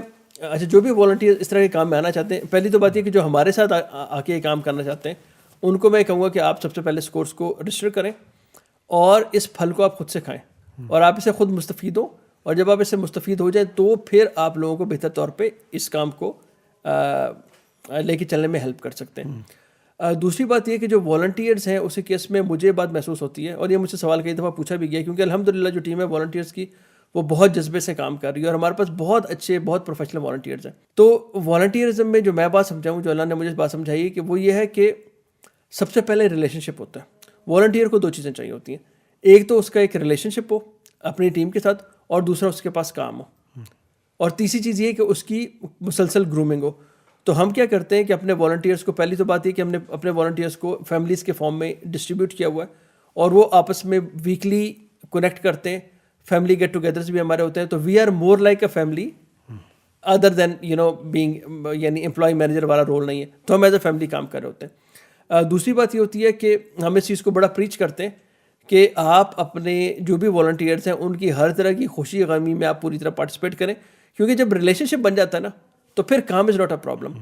جو بھی والنٹیئر اس طرح کے کام میں آنا چاہتے ہیں, پہلی تو بات یہ کہ جو ہمارے ساتھ آ کے یہ کام کرنا چاہتے ہیں ان کو میں کہوں گا کہ آپ سب سے پہلے اس کورس کو رجسٹر کریں, اور اس پھل کو آپ خود سے کھائیں, اور آپ اسے خود مستفید ہوں. اور جب آپ اس سے مستفید ہو جائیں تو پھر آپ لوگوں کو بہتر طور پہ اس کام کو لے کے چلنے میں ہیلپ کر سکتے ہیں. دوسری بات یہ کہ جو والنٹیئرز ہیں اسی کیس میں مجھے بات محسوس ہوتی ہے, اور یہ مجھ سے سوال کئی دفعہ پوچھا بھی گیا, کیونکہ الحمدللہ جو ٹیم ہے والنٹیئرز کی وہ بہت جذبے سے کام کر رہی ہے, اور ہمارے پاس بہت اچھے, بہت پروفیشنل والنٹیئرز ہیں. تو والنٹیئرزم میں جو میں بات سمجھاؤں, جو اللہ نے مجھے بات سمجھائی ہے, کہ وہ یہ ہے کہ سب سے پہلے ریلیشن شپ ہوتا ہے. والنٹیئر کو 2 چیزیں چاہیے ہوتی ہیں, ایک تو اس کا ایک ریلیشن شپ ہو اپنی ٹیم کے ساتھ, اور دوسرا اس کے پاس کام ہو, اور تیسری چیز یہ کہ اس کی مسلسل گرومنگ ہو. تو ہم کیا کرتے ہیں کہ اپنے والنٹیئرس کو, پہلی تو بات یہ کہ ہم نے اپنے والنٹیئرس کو فیملیز کے فارم میں ڈسٹریبیوٹ کیا ہوا ہے, اور وہ آپس میں ویکلی کنیکٹ کرتے ہیں. فیملی گیٹ ٹوگیدرز بھی ہمارے ہوتے ہیں. تو we are more like a family other than being, یعنی امپلائی مینیجر والا رول نہیں ہے, تو ہم ایز اے فیملی کام کر رہے ہوتے ہیں. دوسری بات یہ ہوتی ہے کہ ہم اس چیز کو بڑا پریچ کرتے ہیں کہ آپ اپنے جو بھی والنٹیئرس ہیں ان کی ہر طرح کی خوشی غمی میں آپ پوری طرح پارٹیسپیٹ کریں, کیونکہ جب ریلیشن شپ بن جاتا ہے نا تو پھر کام از ناٹ اے پرابلم.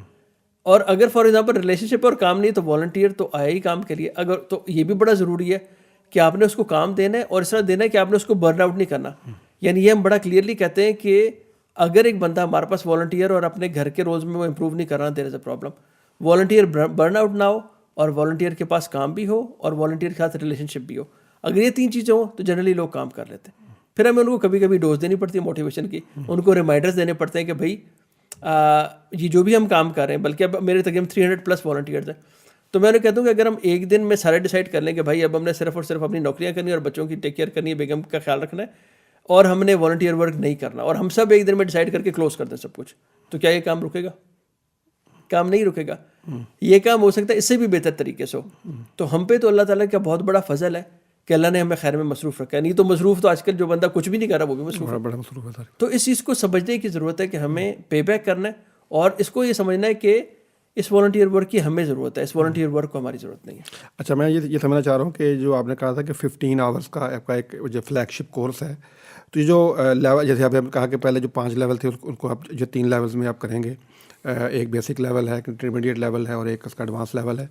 اور اگر فار ایگزامپل ریلیشن شپ اور کام نہیں تو والنٹیئر تو آیا ہی کام کے لیے. اگر تو یہ بھی بڑا ضروری ہے کہ آپ نے اس کو کام دینا ہے اور اس طرح دینا ہے کہ آپ نے اس کو برن آؤٹ نہیں کرنا. یعنی یہ ہم بڑا کلیئرلی کہتے ہیں کہ اگر ایک بندہ ہمارے پاس والنٹیئر اور اپنے گھر کے روز میں وہ امپروو نہیں کر رہا, there is a problem. Volunteer burn out نہ ہو اور والنٹیئر کے پاس کام بھی ہو اور والنٹیئر کے ساتھ ریلیشن شپ بھی ہو. اگر یہ تین چیزیں ہوں تو جنرلی لوگ کام کر لیتے ہیں. پھر ہمیں ان کو کبھی کبھی ڈوز دینی پڑتی ہے موٹیویشن کی, ان کو ریمائنڈرز دینے پڑتے ہیں کہ بھائی یہ جو بھی ہم کام کر رہے ہیں, بلکہ اب میرے تقریباً 300+ والنٹیئرز ہیں, تو میں انہیں کہتا ہوں کہ اگر ہم ایک دن میں سارے ڈیسائیڈ کر لیں کہ بھائی اب ہم نے صرف اور صرف اپنی نوکریاں کرنی ہے اور بچوں کی ٹیک کیئر کرنی ہے, بیگم کا خیال رکھنا ہے, اور ہم نے والنٹیئر ورک نہیں کرنا, اور ہم سب ایک دن میں ڈیسائیڈ کر کے کلوز کر دیں سب کچھ, تو کیا یہ کام رکے گا؟ کام نہیں رکے گا. یہ کام ہو سکتا ہے اس سے بھی بہتر طریقے سے ہو. تو ہم پہ تو اللہ تعالیٰ کا بہت بڑا فضل ہے کہ اللہ نے ہمیں خیر میں مصروف رکھا ہے. نہیں تو مصروف تو آج کل جو بندہ کچھ بھی نہیں کر رہا وہ بھی مصروف ہے, بڑا مصروف ہے. تو اس چیز کو سمجھنے کی ضرورت ہے کہ ہمیں پے بیک کرنا ہے, اور اس کو یہ سمجھنا ہے کہ اس والنٹیئر ورک کی ہمیں ضرورت ہے, اس والنٹیئر ورک کو ہماری ضرورت نہیں ہے. اچھا, میں یہ سمجھنا چاہ رہا ہوں کہ جو آپ نے کہا تھا کہ 15 آورس کا آپ کا ایک جو فلیگ شپ کورس ہے, تو یہ جو لیول, جیسے آپ نے کہا کہ پہلے جو 5 لیول تھے ان کو آپ جو 3 لیولز میں آپ کریں گے, ایک بیسک لیول ہے, ایک انٹرمیڈیٹ لیول ہے, اور ایک اس کا ایڈوانس لیول ہے.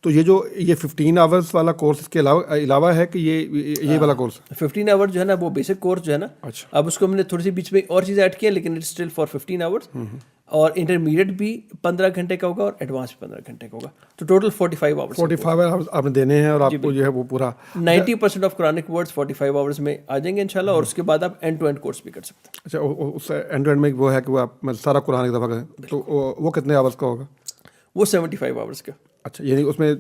تو یہ 15 آورس والا کورس اس کے علاوہ ہے کہ یہ والا کورس 15 آور جو ہے نا وہ بیسک کورس جو ہے نا, اب اس کو ہم نے تھوڑی سی بیچ میں اور چیزیں ایڈ کی ہیں, لیکن اٹس اسٹل فار 15 آورس. اور انٹرمیڈیٹ بھی 15 گھنٹے کا ہوگا اور ایڈوانس بھی 15 گھنٹے کا ہوگا, تو ٹوٹل 45 آورس. 45 آورس آپ نے دینے ہیں, اور آپ کو جو ہے وہ پورا 90% آف قرآنک ورڈز 45 آورس میں آ جائیں گے انشاءاللہ, اور اس کے بعد آپ اینڈ ٹو اینڈ کورس بھی کر سکتے ہیں. اچھا, اس اینڈ ٹو اینڈ میں وہ ہے کہ وہ آپ سارا قرآن ایک دفعہ کریں, تو وہ کتنے آورس کا ہوگا؟ وہ 75 آورس کا. اچھا, یعنی اس میں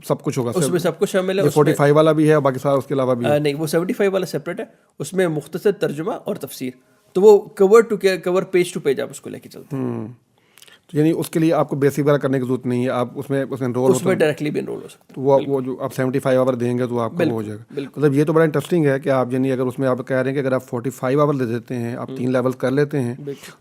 سب کچھ ہوگا؟ اس میں سب کچھ شامل ہے. 45 والا بھی ہے, باقی سارا اس کے علاوہ بھی ہے؟ نہیں, وہ 75 والا سپریٹ ہے, اس میں مختصر ترجمہ اور تفسیر, تو وہ کور پیج ٹو پیج آپ اس کو لے کے چلتے ہیں. یعنی اس کے لیے آپ کو بیسک وغیرہ کرنے کی ضرورت نہیں ہے, آپ اس میں انرول اس میں ڈائریکٹلی بھی انرول ہو سکتے ہیں. تو وہ جو آپ 75 آور دیں گے تو آپ کو ہو جائے گا. مطلب یہ تو بڑا انٹرسٹنگ ہے کہ آپ یعنی اگر اس میں آپ کہہ رہے ہیں کہ اگر آپ 45 آور دے دیتے ہیں, آپ 3 لیول کر لیتے ہیں,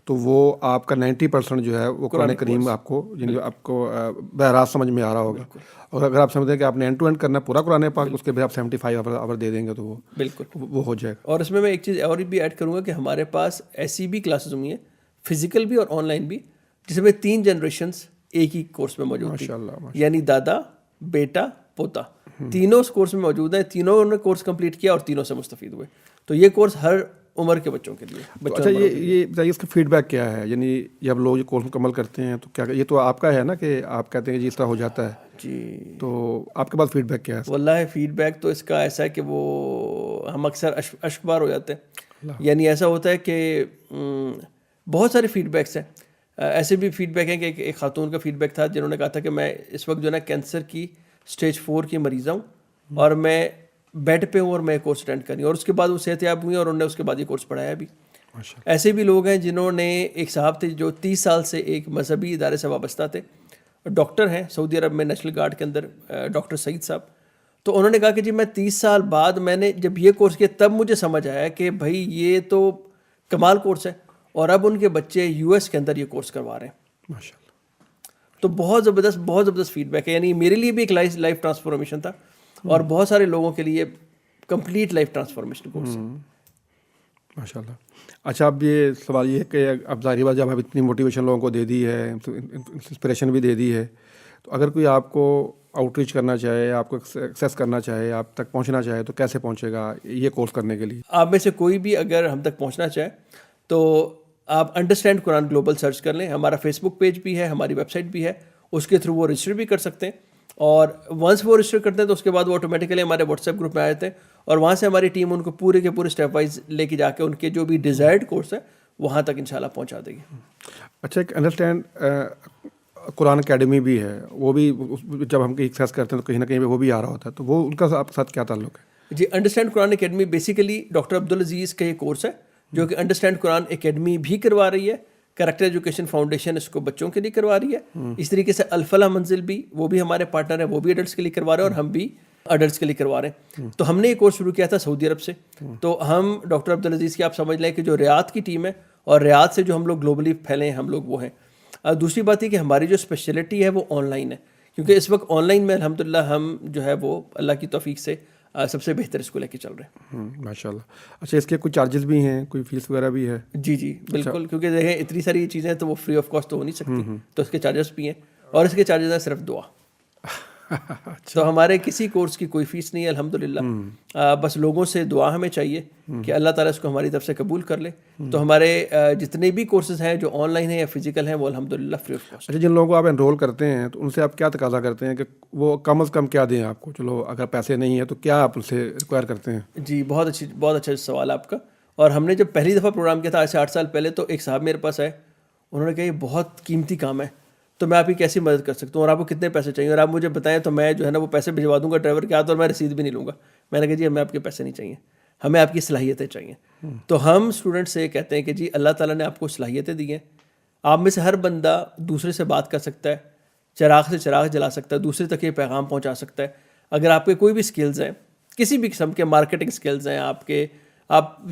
تو وہ آپ کا 90% جو ہے وہ قرآن کریم آپ کو یعنی آپ کو براہ راست سمجھ میں آ رہا ہوگا. اور اگر آپ سمجھتے ہیں کہ آپ نے اینڈ ٹو اینڈ کرنا ہے پورا قرآن پاک, اس کے بھی آپ 75 آور دے دیں گے تو وہ بالکل وہ ہو جائے گا. اور اس میں ایک چیز اور بھی ایڈ کروں گا کہ ہمارے پاس ایسی بھی کلاسز ہوئی ہیں, فزیکل بھی اور آن لائن بھی, جس میں 3 جنریشنز ایک ہی کورس میں موجود تھی. یعنی دادا, بیٹا, پوتا, تینوں اس کورس میں موجود ہیں, تینوں نے کورس کمپلیٹ کیا اور تینوں سے مستفید ہوئے. تو یہ کورس ہر عمر کے بچوں کے لیے. اچھا, یہ بتائیے اس کا فیڈ بیک کیا ہے؟ یعنی جب لوگ یہ کورس مکمل کرتے ہیں تو کیا یہ تو آپ کا ہے نا کہ آپ کہتے ہیں جی اس طرح ہو جاتا ہے, جی, تو آپ کے پاس فیڈ بیک کیا ہے؟ واللہ فیڈ بیک تو اس کا ایسا ہے کہ وہ ہم اکثر اشکبار ہو جاتے ہیں. یعنی ایسا ہوتا ہے کہ بہت سارے فیڈ بیکس ہیں. ایسے بھی فیڈ بیک ہیں کہ ایک خاتون کا فیڈ بیک تھا جنہوں نے کہا تھا کہ میں اس وقت جو ہے نا کینسر کی اسٹیج 4 کی مریض ہوں, اور میں بیڈ پہ ہوں اور میں کورس اٹینڈ کر رہی ہوں, اور اس کے بعد وہ صحت یاب ہوئی اور انہوں نے اس کے بعد یہ کورس پڑھایا بھی. ایسے بھی لوگ ہیں جنہوں نے, ایک صاحب تھے جو 30 سال سے ایک مذہبی ادارے سے وابستہ تھے, ڈاکٹر ہیں سعودی عرب میں نیشنل گارڈ کے اندر, ڈاکٹر سعید صاحب. تو انہوں نے کہا کہ جی میں 30 سال بعد میں نے جب یہ کورس کیا تب مجھے سمجھ آیا کہ بھائی یہ تو کمال کورس ہے, اور اب ان کے بچے US کے اندر یہ کورس کروا رہے ہیں. ماشاءاللہ. تو بہت زبردست فیڈ بیک ہے. یعنی میرے لیے بھی ایک لائف ٹرانسفارمیشن تھا, اور بہت سارے لوگوں کے لیے کمپلیٹ لائف ٹرانسفارمیشن کورس ہے. ماشاءاللہ. اچھا, اب یہ سوال یہ ہے کہ اب ظاہری بات جب آپ اتنی موٹیویشن لوگوں کو دے دی ہے, انسپریشن بھی دے دی ہے, تو اگر کوئی آپ کو آؤٹ ریچ کرنا چاہے, آپ کو ایکسیس کرنا چاہے, آپ تک پہنچنا چاہے, تو کیسے پہنچے گا یہ کورس کرنے کے لیے؟ آپ میں سے کوئی بھی اگر ہم تک پہنچنا چاہے تو آپ انڈرسٹینڈ قرآن گلوبل سرچ کر لیں. ہمارا فیس بک پیج بھی ہے, ہماری ویب سائٹ بھی ہے, اس کے تھرو وہ رجسٹر بھی کر سکتے ہیں. اور ونس وہ رجسٹر کرتے ہیں تو اس کے بعد وہ آٹومیٹیکلی ہمارے واٹس ایپ گروپ میں آ جاتے ہیں, اور وہاں سے ہماری ٹیم ان کو پورے کے پورے اسٹیپ وائز لے کے جا کے ان کے جو بھی ڈیزائرڈ کورس ہے وہاں تک انشاءاللہ پہنچا دے گی. اچھا, ایک انڈرسٹینڈ قرآن اکیڈمی بھی ہے, وہ بھی جب ہم ایکسیس کرتے ہیں تو کہیں نہ کہیں وہ بھی آ رہا ہوتا ہے, تو وہ ان کا آپ کے ساتھ کیا تعلق ہے؟ جی, انڈرسٹینڈ قرآن اکیڈمی بیسیکلی ڈاکٹر عبدالعزیز کا یہ کورس ہے جو کہ انڈرسٹینڈ قرآن اکیڈمی بھی کروا رہی ہے. کریکٹر ایجوکیشن فاؤنڈیشن اس کو بچوں کے لیے کروا رہی ہے. اس طریقے سے الفلاح منزل بھی, وہ بھی ہمارے پارٹنر ہیں, وہ بھی ایڈلٹس کے لیے کروا رہے ہیں, اور ہم بھی ایڈلٹس کے لیے کروا رہے ہیں. تو ہم نے یہ کورس شروع کیا تھا سعودی عرب سے. تو ہم ڈاکٹر عبدالعزیز کی آپ سمجھ لیں کہ جو ریاض کی ٹیم ہے, اور ریاض سے جو ہم لوگ گلوبلی پھیلے ہیں ہم لوگ وہ ہیں. دوسری بات یہ کہ ہماری جو اسپیشلٹی ہے وہ آن لائن ہے, کیونکہ اس وقت آن لائن میں الحمدللہ ہم جو ہے وہ اللہ کی توفیق سے سب سے بہتر اس کو لے کے چل رہے ہیں. ماشاء اللہ. اچھا اس کے کوئی چارجز بھی ہیں, کوئی فیس وغیرہ بھی ہے؟ جی بالکل, کیونکہ دیکھیں اتنی ساری چیزیں تو وہ فری آف کاسٹ تو ہو نہیں سکتی, تو اس کے چارجز بھی ہیں, اور اس کے چارجز ہیں صرف دعا. تو ہمارے کسی کورس کی کوئی فیس نہیں ہے الحمدللہ, بس لوگوں سے دعا ہمیں چاہیے کہ اللہ تعالیٰ اس کو ہماری طرف سے قبول کر لے. تو ہمارے جتنے بھی کورسز ہیں جو آن لائن ہیں یا فزیکل ہیں وہ الحمدللہ فری آف کاسٹ. اچھا جن لوگوں کو آپ انرول کرتے ہیں تو ان سے آپ کیا تقاضا کرتے ہیں کہ وہ کم از کم کیا دیں آپ کو؟ چلو اگر پیسے نہیں ہیں تو کیا آپ ان سے ریکوائر کرتے ہیں؟ جی بہت اچھا سوال آپ کا. اور ہم نے جب پہلی دفعہ پروگرام کیا تھا آج سے 8 سال پہلے, تو ایک صاحب میرے پاس آئے, انہوں نے کہا یہ بہت قیمتی کام ہے, تو میں آپ کی کیسی مدد کر سکتا ہوں, اور آپ کو کتنے پیسے چاہیے, اور آپ مجھے بتائیں تو میں جو ہے نا وہ پیسے بھجوا دوں گا ڈرائیور کے ہاتھ, اور میں رسید بھی نہیں لوں گا. میں نے کہا جی ہمیں آپ کے پیسے نہیں چاہیے, ہمیں آپ کی صلاحیتیں چاہیے. تو ہم اسٹوڈنٹ سے کہتے ہیں کہ جی اللہ تعالیٰ نے آپ کو صلاحیتیں دی ہیں, آپ میں سے ہر بندہ دوسرے سے بات کر سکتا ہے, چراغ سے چراغ جلا سکتا ہے, دوسرے تک یہ پیغام پہنچا سکتا ہے. اگر آپ کے کوئی بھی سکلز ہیں, کسی بھی قسم کے مارکیٹنگ سکلز ہیں آپ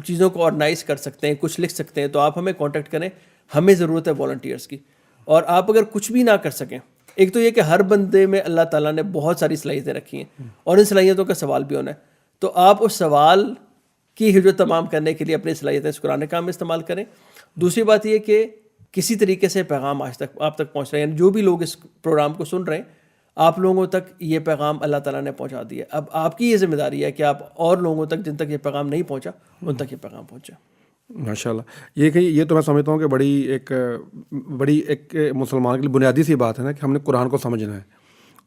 چیزوں کو آرگنائز کر سکتے ہیں, کچھ لکھ سکتے ہیں, تو آپ ہمیں کانٹیکٹ کریں. ہمیں ضرورت ہے والنٹیئرس کی. اور آپ اگر کچھ بھی نہ کر سکیں, ایک تو یہ کہ ہر بندے میں اللہ تعالیٰ نے بہت ساری صلاحیتیں رکھی ہیں, اور ان صلاحیتوں کا سوال بھی ہونا ہے, تو آپ اس سوال کی حجت تمام کرنے کے لیے اپنی صلاحیتیں اس قرآن کام میں استعمال کریں. دوسری بات یہ کہ کسی طریقے سے پیغام آج تک آپ تک پہنچ رہے ہیں, جو بھی لوگ اس پروگرام کو سن رہے ہیں, آپ لوگوں تک یہ پیغام اللہ تعالیٰ نے پہنچا دیا. اب آپ کی یہ ذمہ داری ہے کہ آپ اور لوگوں تک جن تک یہ پیغام نہیں پہنچا ان تک یہ پیغام پہنچے. ماشاء اللہ. یہ تو میں سمجھتا ہوں کہ بڑی ایک مسلمان کے لیے بنیادی سی بات ہے نا کہ ہم نے قرآن کو سمجھنا ہے.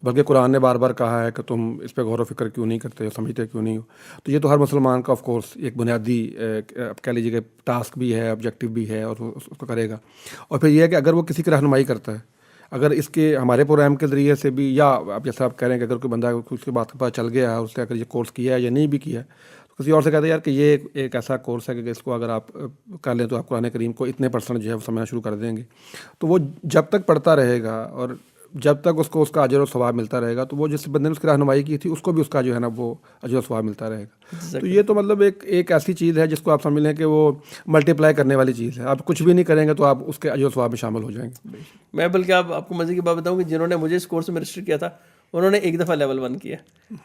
بلکہ قرآن نے بار بار کہا ہے کہ تم اس پہ غور و فکر کیوں نہیں کرتے, سمجھتے کیوں نہیں ہو. تو یہ تو ہر مسلمان کا آف کورس ایک بنیادی آپ کہہ لیجیے کہ ٹاسک بھی ہے, آبجیکٹو بھی ہے, اور اس کو کرے گا. اور پھر یہ ہے کہ اگر وہ کسی کی رہنمائی کرتا ہے, اگر اس کے ہمارے پروگرام کے ذریعے سے بھی, یا آپ جیسا آپ کہہ رہے ہیں کہ اگر کوئی بندہ اس کی بات کا پتہ چل گیا ہے, اس نے اگر یہ کورس کیا ہے یا نہیں بھی کیا ہے, تو کسی اور سے کہتے ہیں یار کہ یہ ایک ایسا کورس ہے کہ اس کو اگر آپ کر لیں تو آپ قرآن کریم کو اتنے % جو ہے وہ سمجھنا شروع کر دیں گے. تو وہ جب تک پڑھتا رہے گا اور جب تک اس کو اس کا اجر و ثواب ملتا رہے گا, تو وہ جس بندے نے اس کی رہنمائی کی تھی اس کو بھی اس کا جو ہے نا وہ اجر و ثواب ملتا رہے گا. تو یہ تو مطلب ایک ایسی چیز ہے جس کو آپ سمجھ لیں کہ وہ ملٹی پلائی کرنے والی چیز ہے. آپ کچھ بھی نہیں کریں گے تو آپ اس کے اجر و ثواب میں شامل ہو جائیں گے. میں بلکہ آپ کو مزے کی بات بتاؤں کہ جنہوں نے مجھے اس کورس میں رجسٹر کیا تھا, انہوں نے 1 دفعہ لیول 1 کیا,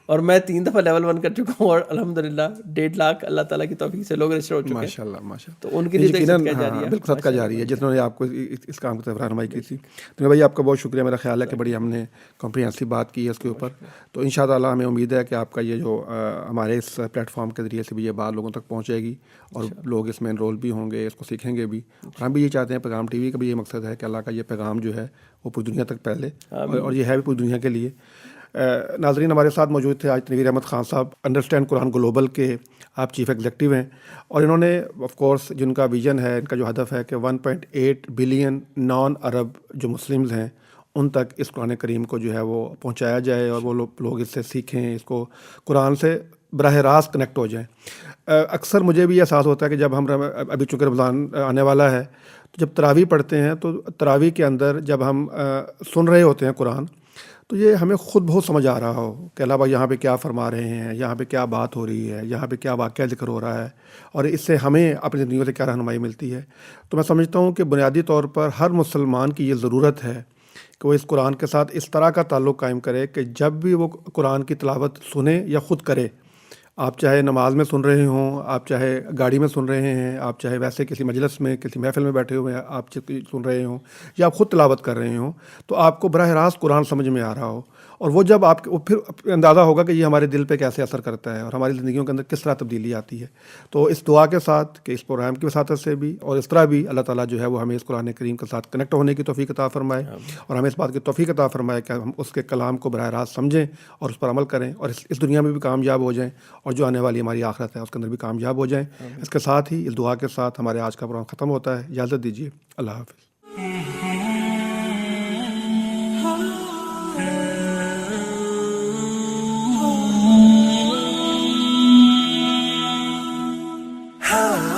اور میں 3 دفعہ لیول 1 کر چکا ہوں, اور الحمدللہ 1.5 لاکھ اللہ تعالیٰ کی توفیق سے لوگ رجسٹر ہو چکے ہیں. ماشاءاللہ ماشاءاللہ. تو ان کے لیے صدقہ جاری ہے, بالکل صدقہ جاری ہے جنہوں نے آپ کو اس کام کی طرف رہنمائی کی تھی. تو بھائی آپ کا بہت شکریہ. میرا خیال ہے کہ بڑی ہم نے کمپریہنسو بات کی ہے اس کے اوپر. تو ان شاء اللہ ہمیں امید ہے کہ آپ کا یہ جو ہمارے اس پلیٹ فارم کے ذریعے سے بھی یہ بات لوگوں تک پہنچے گی, اور لوگ اس میں انرول بھی ہوں گے, اس کو سیکھیں گے بھی. ہم بھی یہ چاہتے ہیں, پیغام ٹی وی کا بھی یہ مقصد ہے کہ اللہ کا یہ پیغام جو ہے وہ پوری دنیا تک پھیلے, اور یہ ہے بھی پوری دنیا کے لیے. ناظرین, ہمارے ساتھ موجود تھے آج تنویر احمد خان صاحب, انڈرسٹینڈ قرآن گلوبل کے آپ چیف ایگزیکٹو ہیں, اور انہوں نے آف کورس جن کا ویژن ہے, ان کا جو ہدف ہے کہ 1.8 بلین نان عرب جو مسلمز ہیں ان تک اس قرآن کریم کو جو ہے وہ پہنچایا جائے, اور وہ لوگ اس سے سیکھیں, اس کو قرآن سے براہ راست کنیکٹ ہو جائیں. اکثر مجھے بھی احساس ہوتا ہے کہ جب ہم ابھی چونکہ رمضان آنے والا ہے, تو جب تراویح پڑھتے ہیں تو تراویح کے اندر جب ہم سن رہے ہوتے ہیں قرآن, تو یہ ہمیں خود بہت سمجھ آ رہا ہو کہ اللہ بھائی یہاں پہ کیا فرما رہے ہیں, یہاں پہ کیا بات ہو رہی ہے, یہاں پہ کیا واقعہ ذکر ہو رہا ہے, اور اس سے ہمیں اپنی زندگیوں سے کیا رہنمائی ملتی ہے. تو میں سمجھتا ہوں کہ بنیادی طور پر ہر مسلمان کی یہ ضرورت ہے کہ وہ اس قرآن کے ساتھ اس طرح کا تعلق قائم کرے کہ جب بھی وہ قرآن کی تلاوت سنے یا خود کرے, آپ چاہے نماز میں سن رہے ہوں, آپ چاہے گاڑی میں سن رہے ہیں, آپ چاہے ویسے کسی مجلس میں کسی محفل میں بیٹھے ہوئے ہیں آپ سن رہے ہوں, یا آپ خود تلاوت کر رہے ہوں, تو آپ کو براہ راست قرآن سمجھ میں آ رہا ہو, اور وہ جب آپ کو پھر اندازہ ہوگا کہ یہ ہمارے دل پہ کیسے اثر کرتا ہے اور ہماری زندگیوں کے اندر کس طرح تبدیلی آتی ہے. تو اس دعا کے ساتھ کہ اس پروگرام کی وساطت سے بھی اور اس طرح بھی اللہ تعالیٰ جو ہے وہ ہمیں اس قرآن کریم کے ساتھ کنیکٹ ہونے کی توفیق عطا فرمائے, اور ہمیں اس بات کی توفیق عطا فرمائے کہ ہم اس کے کلام کو براہ راست سمجھیں اور اس پر عمل کریں, اور اس دنیا میں بھی کامیاب ہو جائیں, اور جو آنے والی ہماری آخرت ہے اس کے اندر بھی کامیاب ہو جائیں. اس کے ساتھ ہی اس دعا کے ساتھ ہمارے آج کا پروگرام ختم ہوتا ہے. اجازت دیجیے. اللہ حافظ. Ah